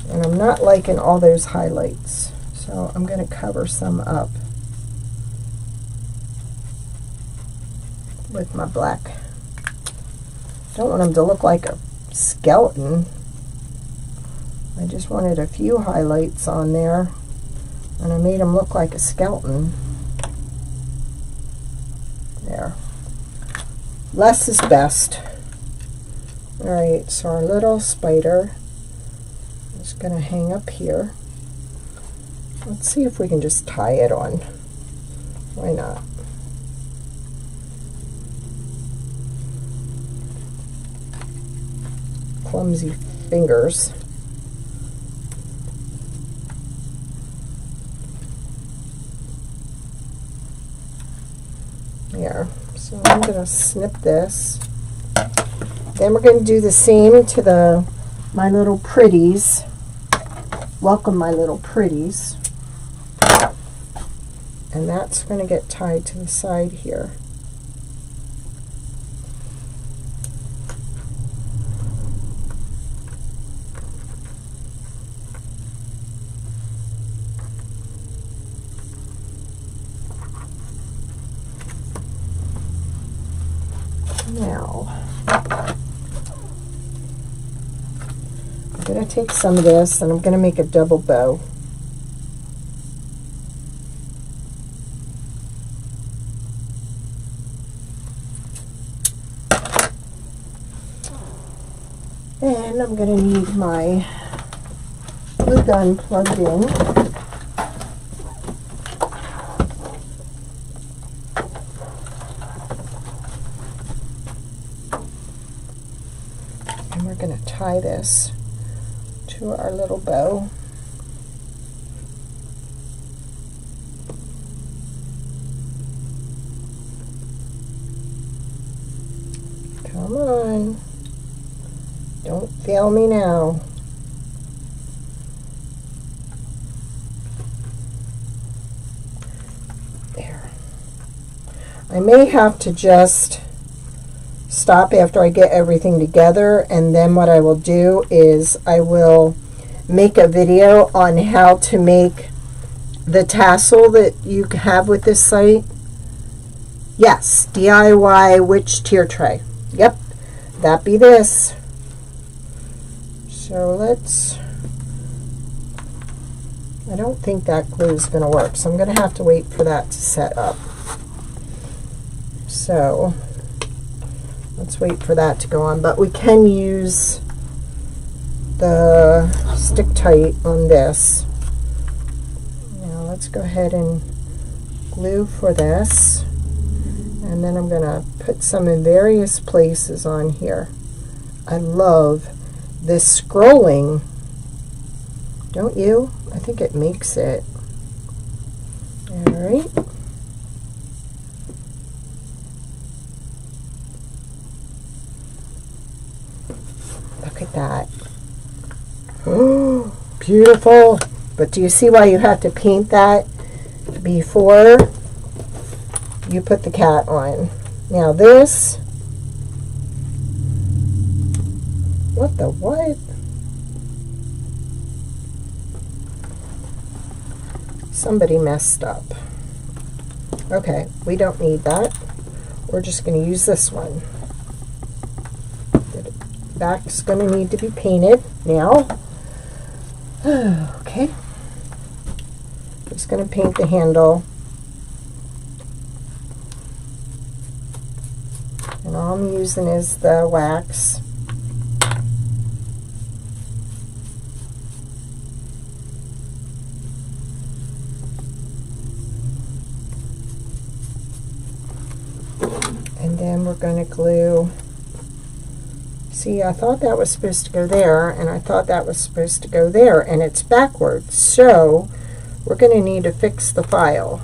and I'm not liking all those highlights, so I'm going to cover some up with my black. Don't want them to look like a skeleton. I just wanted a few highlights on there, and I made them look like a skeleton. There. Less is best. Alright, so our little spider is going to hang up here. Let's see if we can just tie it on. Why not? Clumsy fingers. There. So I'm going to snip this. Then we're going to do the same to my little pretties. Welcome, my little pretties. And that's going to get tied to the side here. Now, I'm going to take some of this and I'm going to make a double bow. And I'm going to need my glue gun plugged in. Going to tie this to our little bow. Come on, don't fail me now. There. I may have to just stop after I get everything together, and then what I will do is I will make a video on how to make the tassel that you have with this site. Yes, DIY witch tier tray. Yep, that be this. So I don't think that glue is going to work, so I'm going to have to wait for that to set up. So let's wait for that to go on, but we can use the stick tight on this. Now let's go ahead and glue for this, and then I'm going to put some in various places on here. I love this scrolling, don't you? I think it makes it. Alright. Look at that. Oh, beautiful. But do you see why you have to paint that before you put the cat on? Now this, what the what? Somebody messed up. Okay, we don't need that. We're just going to use this one. Back's going to need to be painted now. Okay. Just going to paint the handle. And all I'm using is the wax. And then we're going to glue. See, I thought that was supposed to go there, and I thought that was supposed to go there, and it's backwards. So we're going to need to fix the file.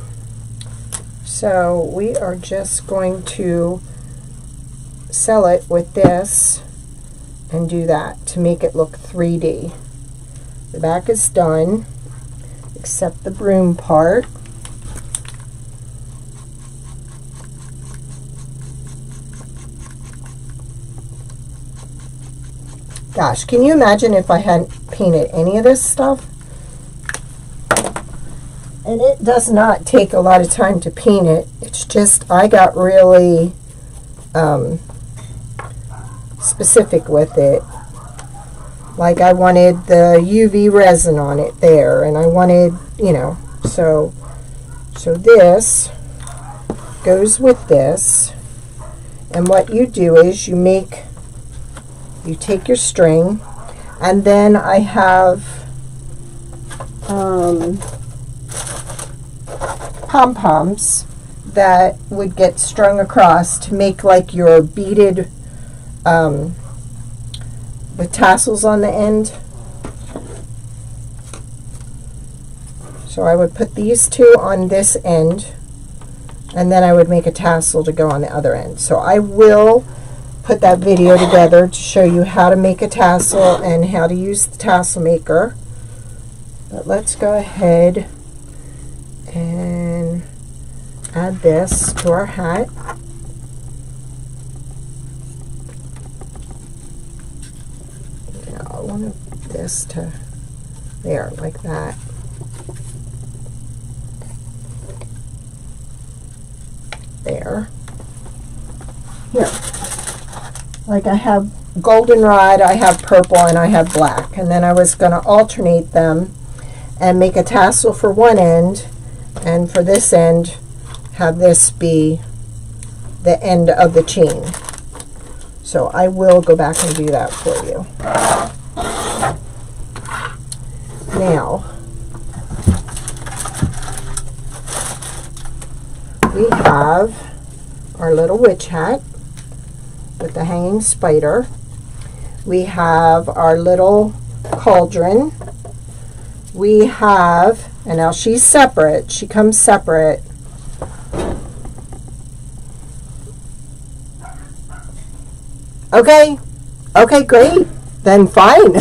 So we are just going to sell it with this and do that to make it look 3D. The back is done, except the broom part. Gosh, can you imagine if I hadn't painted any of this stuff? And it does not take a lot of time to paint it. It's just I got really specific with it. Like I wanted the UV resin on it there, and I wanted, you know, so this goes with this. And what you do is you take your string, and then I have pom-poms that would get strung across to make like your beaded with tassels on the end. So I would put these two on this end, and then I would make a tassel to go on the other end. So I will put that video together to show you how to make a tassel and how to use the tassel maker. But let's go ahead and add this to our hat. Now I want this to there, like that. There. Here. Like I have goldenrod, I have purple, and I have black. And then I was going to alternate them and make a tassel for one end, and for this end have this be the end of the chain. So I will go back and do that for you. Now, we have our little witch hat with the hanging spider. We have our little cauldron. We have, and now she's separate, she comes separate. Okay, great, then fine.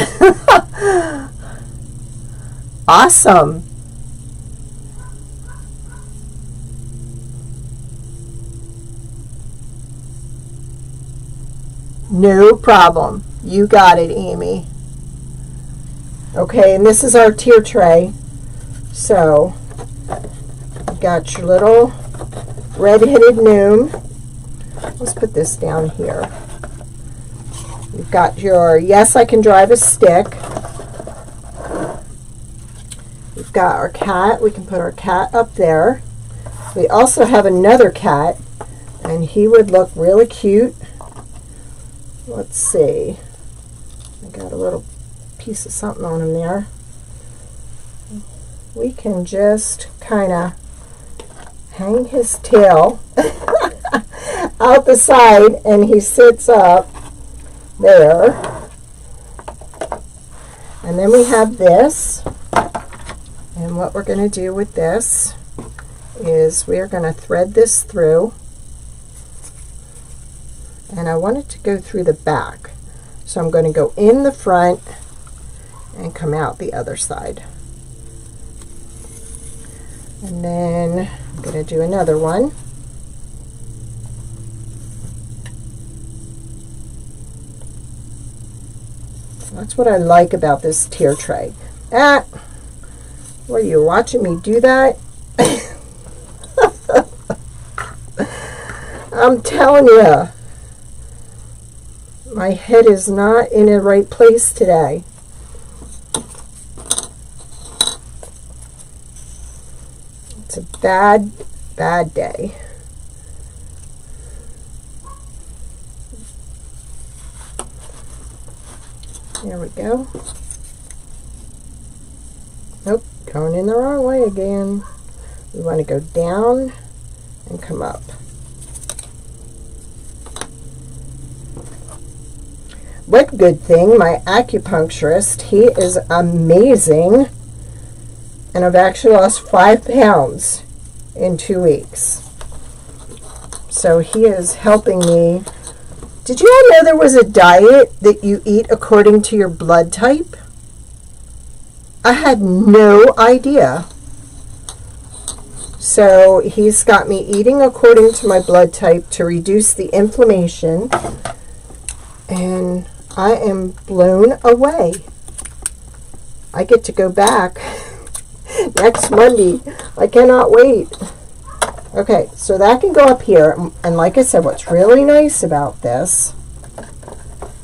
Awesome. No problem. You got it, Amy. Okay, and this is our tier tray. So, you've got your little red-headed gnome. Let's put this down here. You've got your Yes, I Can Drive a Stick. We've got our cat. We can put our cat up there. We also have another cat, and he would look really cute. Let's see. I got a little piece of something on him there. We can just kind of hang his tail out the side, and he sits up there. And then we have this. And what we're going to do with this is we are going to thread this through. And I want it to go through the back. So I'm going to go in the front and come out the other side. And then I'm going to do another one. That's what I like about this tier tray. What are you watching me do that? I'm telling you. My head is not in the right place today. It's a bad, bad day. There we go. Nope, going in the wrong way again. We want to go down and come up. What good thing, my acupuncturist, he is amazing. And I've actually lost 5 pounds in 2 weeks. So he is helping me. Did you all know there was a diet that you eat according to your blood type? I had no idea. So he's got me eating according to my blood type to reduce the inflammation. And I am blown away. I get to go back next Monday. I cannot wait. Okay, so that can go up here. And like I said, what's really nice about this,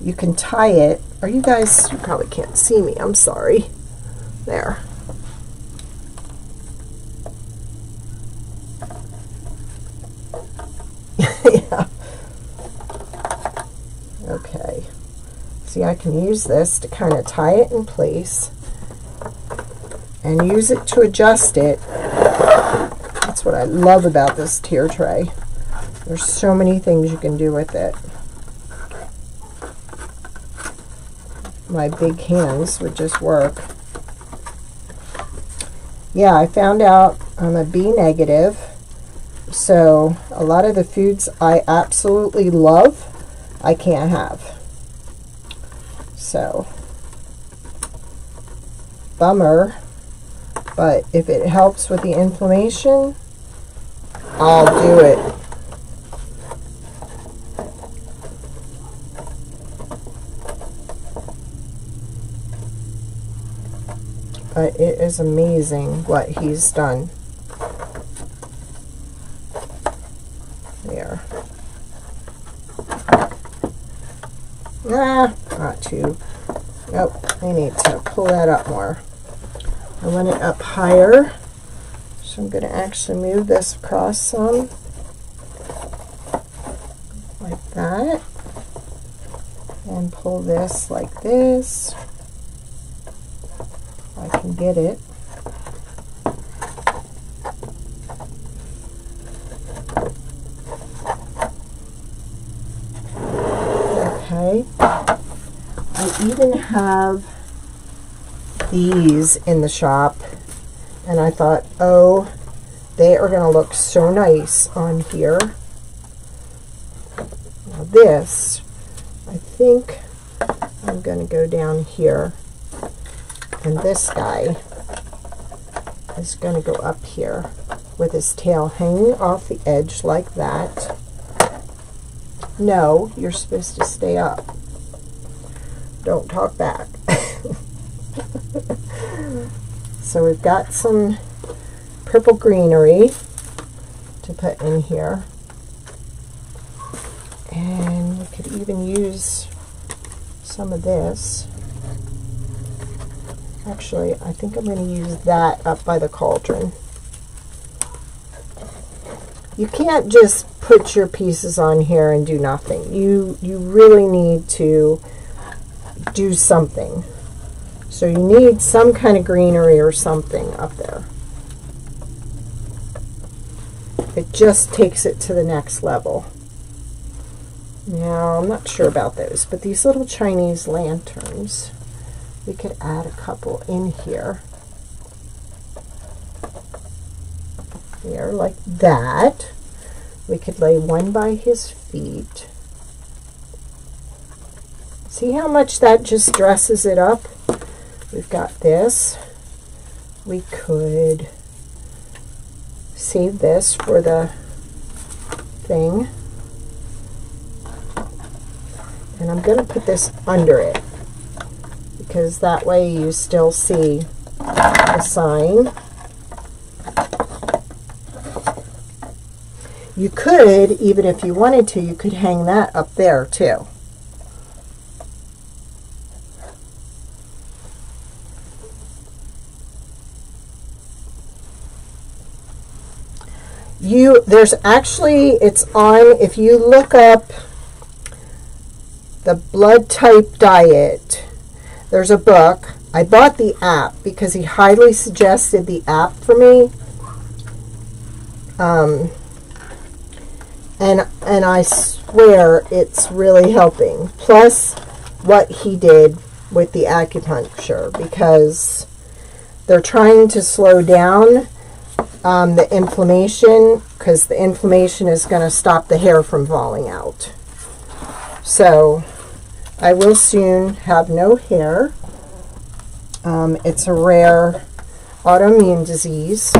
you can tie it. Are you guys, you probably can't see me. I'm sorry. There. Yeah. Okay. See, I can use this to kind of tie it in place and use it to adjust it. That's what I love about this tier tray. There's so many things you can do with it. My big hands would just work. Yeah, I found out I'm a B negative, so a lot of the foods I absolutely love, I can't have. So, bummer, but if it helps with the inflammation, I'll do it. But it is amazing what he's done. There. Not too. Nope, I need to pull that up more. I want it up higher. So I'm going to actually move this across some. Like that. And pull this like this. I can get it. Okay. I even have these in the shop, and I thought, oh, they are going to look so nice on here. Now this, I think I'm going to go down here. And this guy is going to go up here with his tail hanging off the edge like that. No, you're supposed to stay up. Don't talk back. So we've got some purple greenery to put in here. And we could even use some of this. Actually, I think I'm going to use that up by the cauldron. You can't just put your pieces on here and do nothing. You really need to do something. So you need some kind of greenery or something up there. It just takes it to the next level. Now, I'm not sure about those, but these little Chinese lanterns, we could add a couple in here. There, like that. We could lay one by his feet. See how much that just dresses it up? We've got this. We could save this for the thing. And I'm going to put this under it, because that way you still see the sign. You could, even if you wanted to, you could hang that up there too. there's actually, it's on, if you look up the blood type diet, there's a book. I bought the app because he highly suggested the app for me. And I swear it's really helping. Plus what he did with the acupuncture, because they're trying to slow down the inflammation, because the inflammation is going to stop the hair from falling out. So I will soon have no hair. It's a rare autoimmune disease.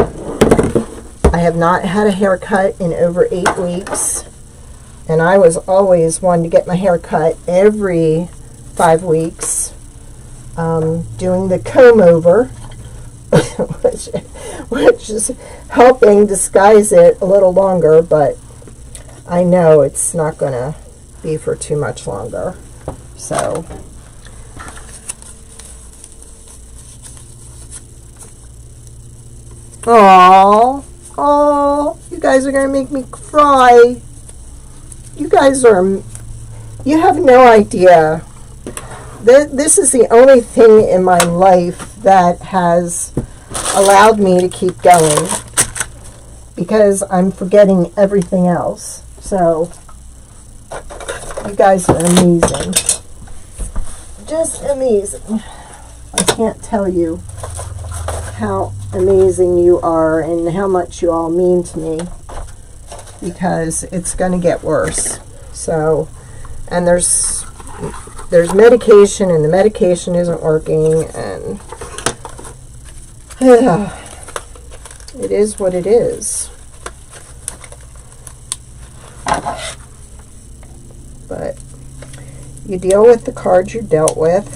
I have not had a haircut in over 8 weeks, and I was always one to get my hair cut every 5 weeks, doing the comb over, which is helping disguise it a little longer, but I know it's not going to be for too much longer. So oh, you guys are going to make me cry. You guys are, you have no idea. This is the only thing in my life that has allowed me to keep going, because I'm forgetting everything else. So you guys are amazing. Just amazing. I can't tell you how amazing you are and how much you all mean to me, because it's going to get worse. So, and there's medication, and the medication isn't working, and it is what it is. But you deal with the cards you're dealt with,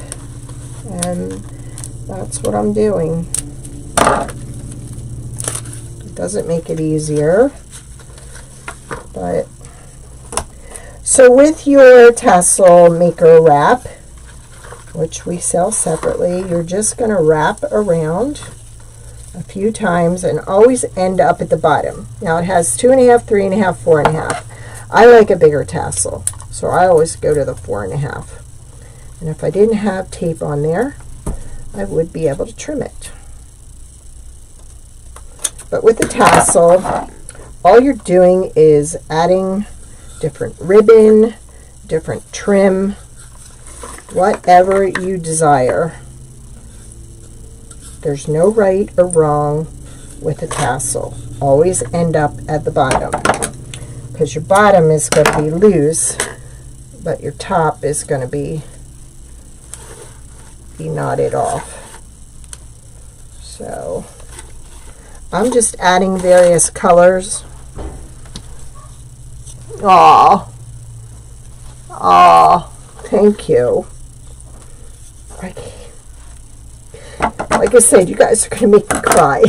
and that's what I'm doing. It doesn't make it easier, but so with your tassel maker wrap, which we sell separately, you're just going to wrap around a few times and always end up at the bottom. Now it has 2.5, 3.5, 4.5. I like a bigger tassel, so I always go to the 4.5. And if I didn't have tape on there, I would be able to trim it. But with the tassel, all you're doing is adding different ribbon, different trim, whatever you desire. There's no right or wrong with a tassel. Always end up at the bottom, because your bottom is going to be loose, but your top is going to be knotted off. So I'm just adding various colors. Aw, thank you. Like I said, you guys are going to make me cry.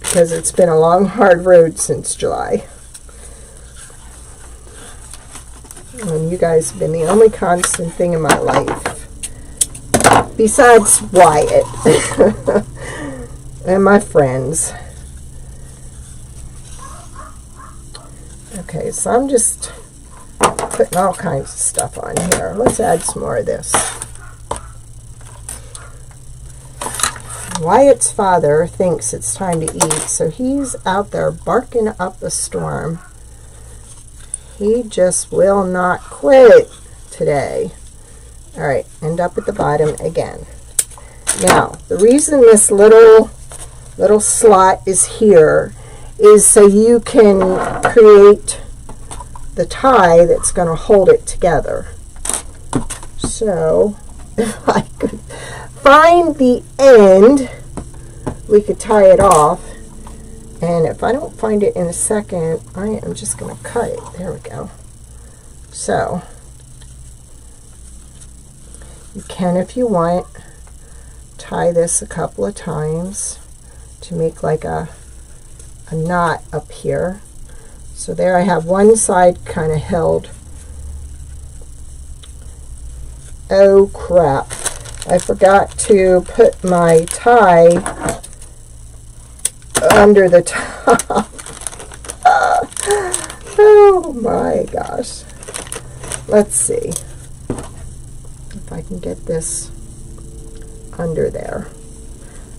Because it's been a long, hard road since July. And you guys have been the only constant thing in my life. Besides Wyatt. And my friends. Okay, so I'm just putting all kinds of stuff on here. Let's add some more of this. Wyatt's father thinks it's time to eat, so he's out there barking up a storm. He just will not quit today. All right, end up at the bottom again. Now, the reason this little slot is here is so you can create the tie that's going to hold it together. So, if I could find the end, we could tie it off. And if I don't find it in a second, I am just going to cut it. There we go. So, you can, if you want, tie this a couple of times to make like a knot up here. So there I have one side kind of held. Oh crap, I forgot to put my tie under the top. Oh my gosh. Let's see if I can get this under there.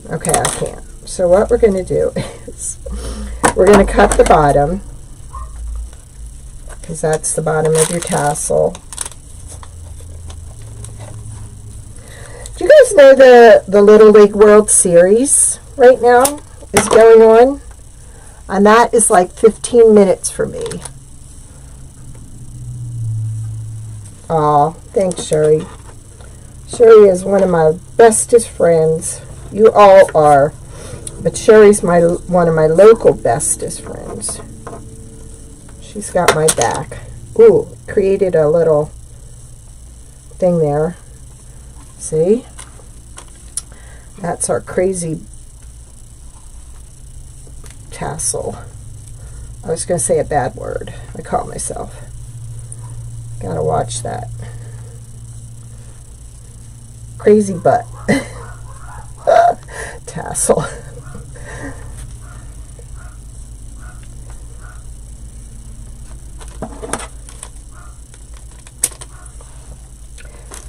Okay, I can't. So what we're going to do is we're going to cut the bottom, because that's the bottom of your tassel. Do you guys know the Little League World Series right now is going on? And that is like 15 minutes for me. Aw, thanks, Sherry. Sherry is one of my bestest friends. You all are. But Sherry's one of my local bestest friends. She's got my back. Ooh, created a little thing there. See? That's our crazy tassel. I was going to say a bad word. I caught myself. Gotta watch that. Crazy butt. Tassel.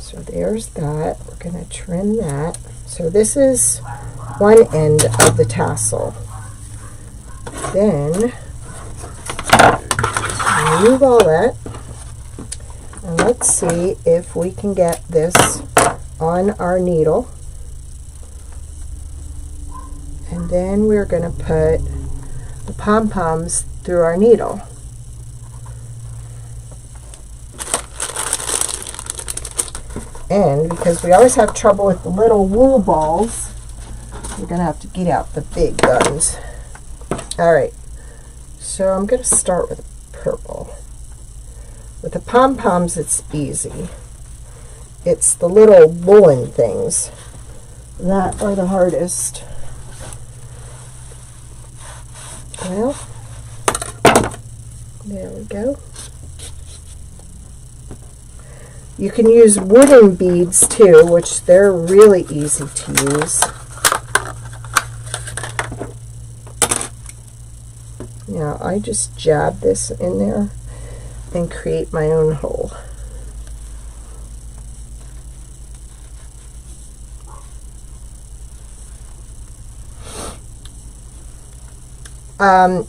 So there's that. We're going to trim that. So this is one end of the tassel. Then remove all that. And let's see if we can get this on our needle. And then we're going to put the pom-poms through our needle. And because we always have trouble with the little wool balls, we're going to have to get out the big guns. Alright, so I'm going to start with purple. With the pom-poms, it's easy. It's the little woolen things that are the hardest. Well, there we go. You can use wooden beads too, which they're really easy to use. Now I just jab this in there and create my own hole.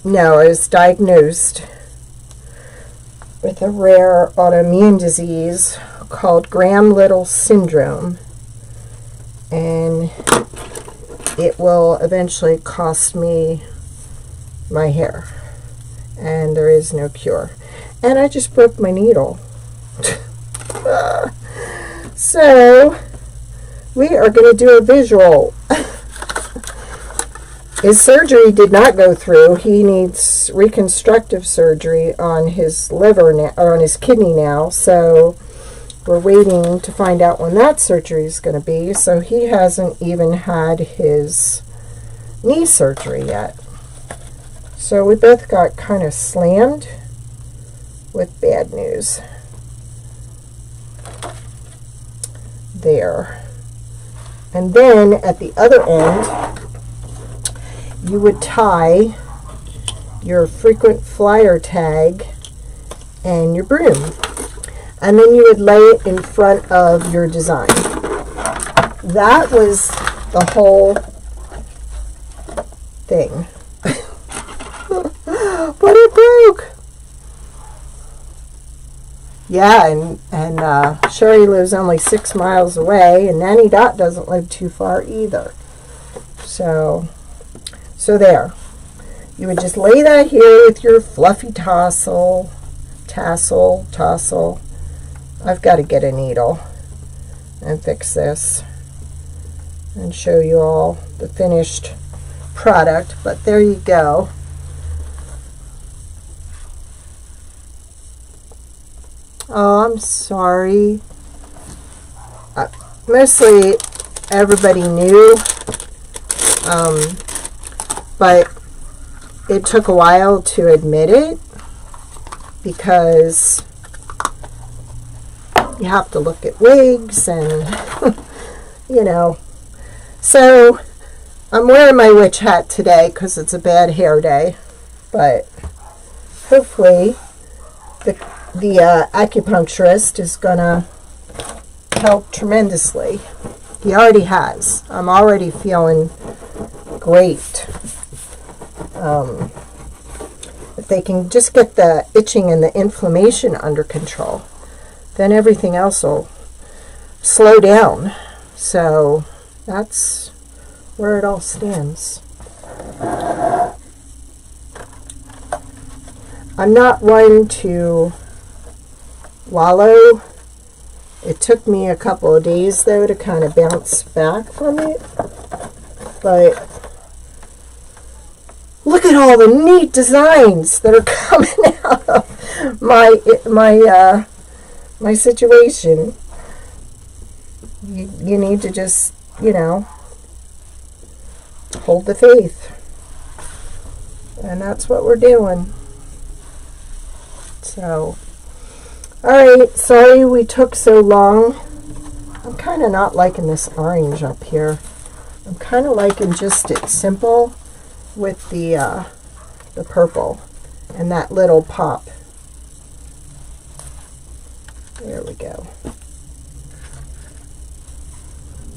No, I was diagnosed with a rare autoimmune disease called Graham-Little syndrome, and it will eventually cost me my hair, and there is no cure. And I just broke my needle. So we are going to do a visual. His surgery did not go through. He needs reconstructive surgery on his liver now, or on his kidney now. So we're waiting to find out when that surgery is going to be. So he hasn't even had his knee surgery yet. So we both got kind of slammed with bad news. There. And then at the other end, you would tie your frequent flyer tag and your broom, and then you would lay it in front of your design. That was the whole thing. But it broke. Yeah, and Sherry lives only 6 miles away, and Nanny Dot doesn't live too far either. So there. You would just lay that here with your fluffy tassel. I've got to get a needle and fix this and show you all the finished product, but there you go. Oh, I'm sorry. Mostly everybody knew, but it took a while to admit it because you have to look at wigs and, you know. So I'm wearing my witch hat today because it's a bad hair day, but hopefully the acupuncturist is gonna help tremendously. He already has. I'm already feeling great. If they can just get the itching and the inflammation under control, then everything else will slow down. So that's where it all stands. I'm not one to wallow. It took me a couple of days, though, to kind of bounce back from it. But look at all the neat designs that are coming out of my situation. You need to just, hold the faith. And that's what we're doing. So, alright, sorry we took so long. I'm kind of not liking this orange up here. I'm kind of liking just it simple with the purple and that little pop. There we go.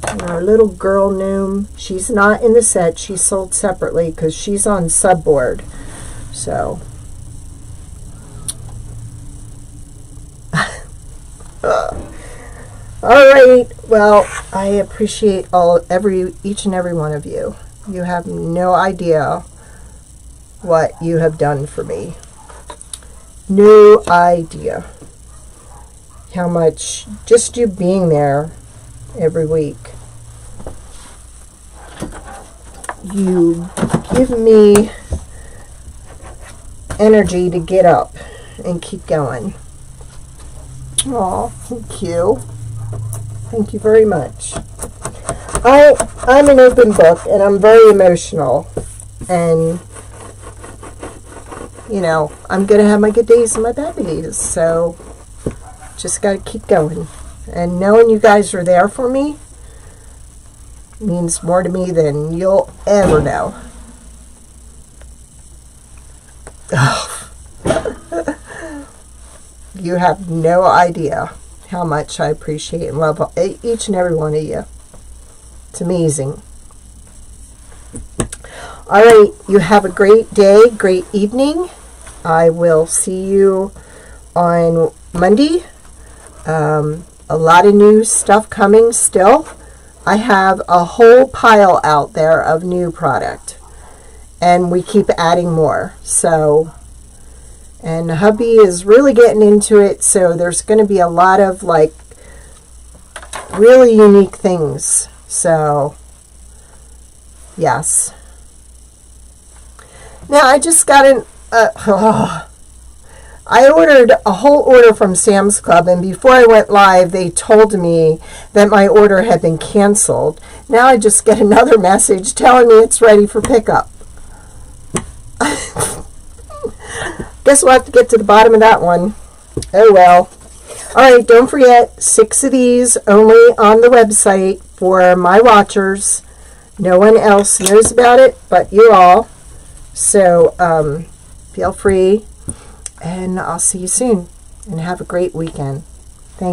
And our little girl Gnome, she's not in the set. She's sold separately because she's on subboard. So, alright, well, I appreciate each and every one of you. You have no idea what you have done for me. No idea how much just you being there every week. You give me energy to get up and keep going. Aw, thank you. Thank you very much. I'm an open book, and I'm very emotional. And, I'm going to have my good days and my bad days. So, just got to keep going. And knowing you guys are there for me means more to me than you'll ever know. You have no idea how much I appreciate and love each and every one of you. It's amazing. All right, you have a great day, great evening. I will see you on Monday. A lot of new stuff coming still. I have a whole pile out there of new product, and we keep adding more. So, and hubby is really getting into it, so there's going to be a lot of really unique things. So, yes. Now I just got I ordered a whole order from Sam's Club, and before I went live, they told me that my order had been canceled. Now I just get another message telling me it's ready for pickup. Guess we'll have to get to the bottom of that one. Oh well. Alright, don't forget, 6 of these only on the website for my watchers. No one else knows about it but you all. So, feel free. And I'll see you soon. And have a great weekend.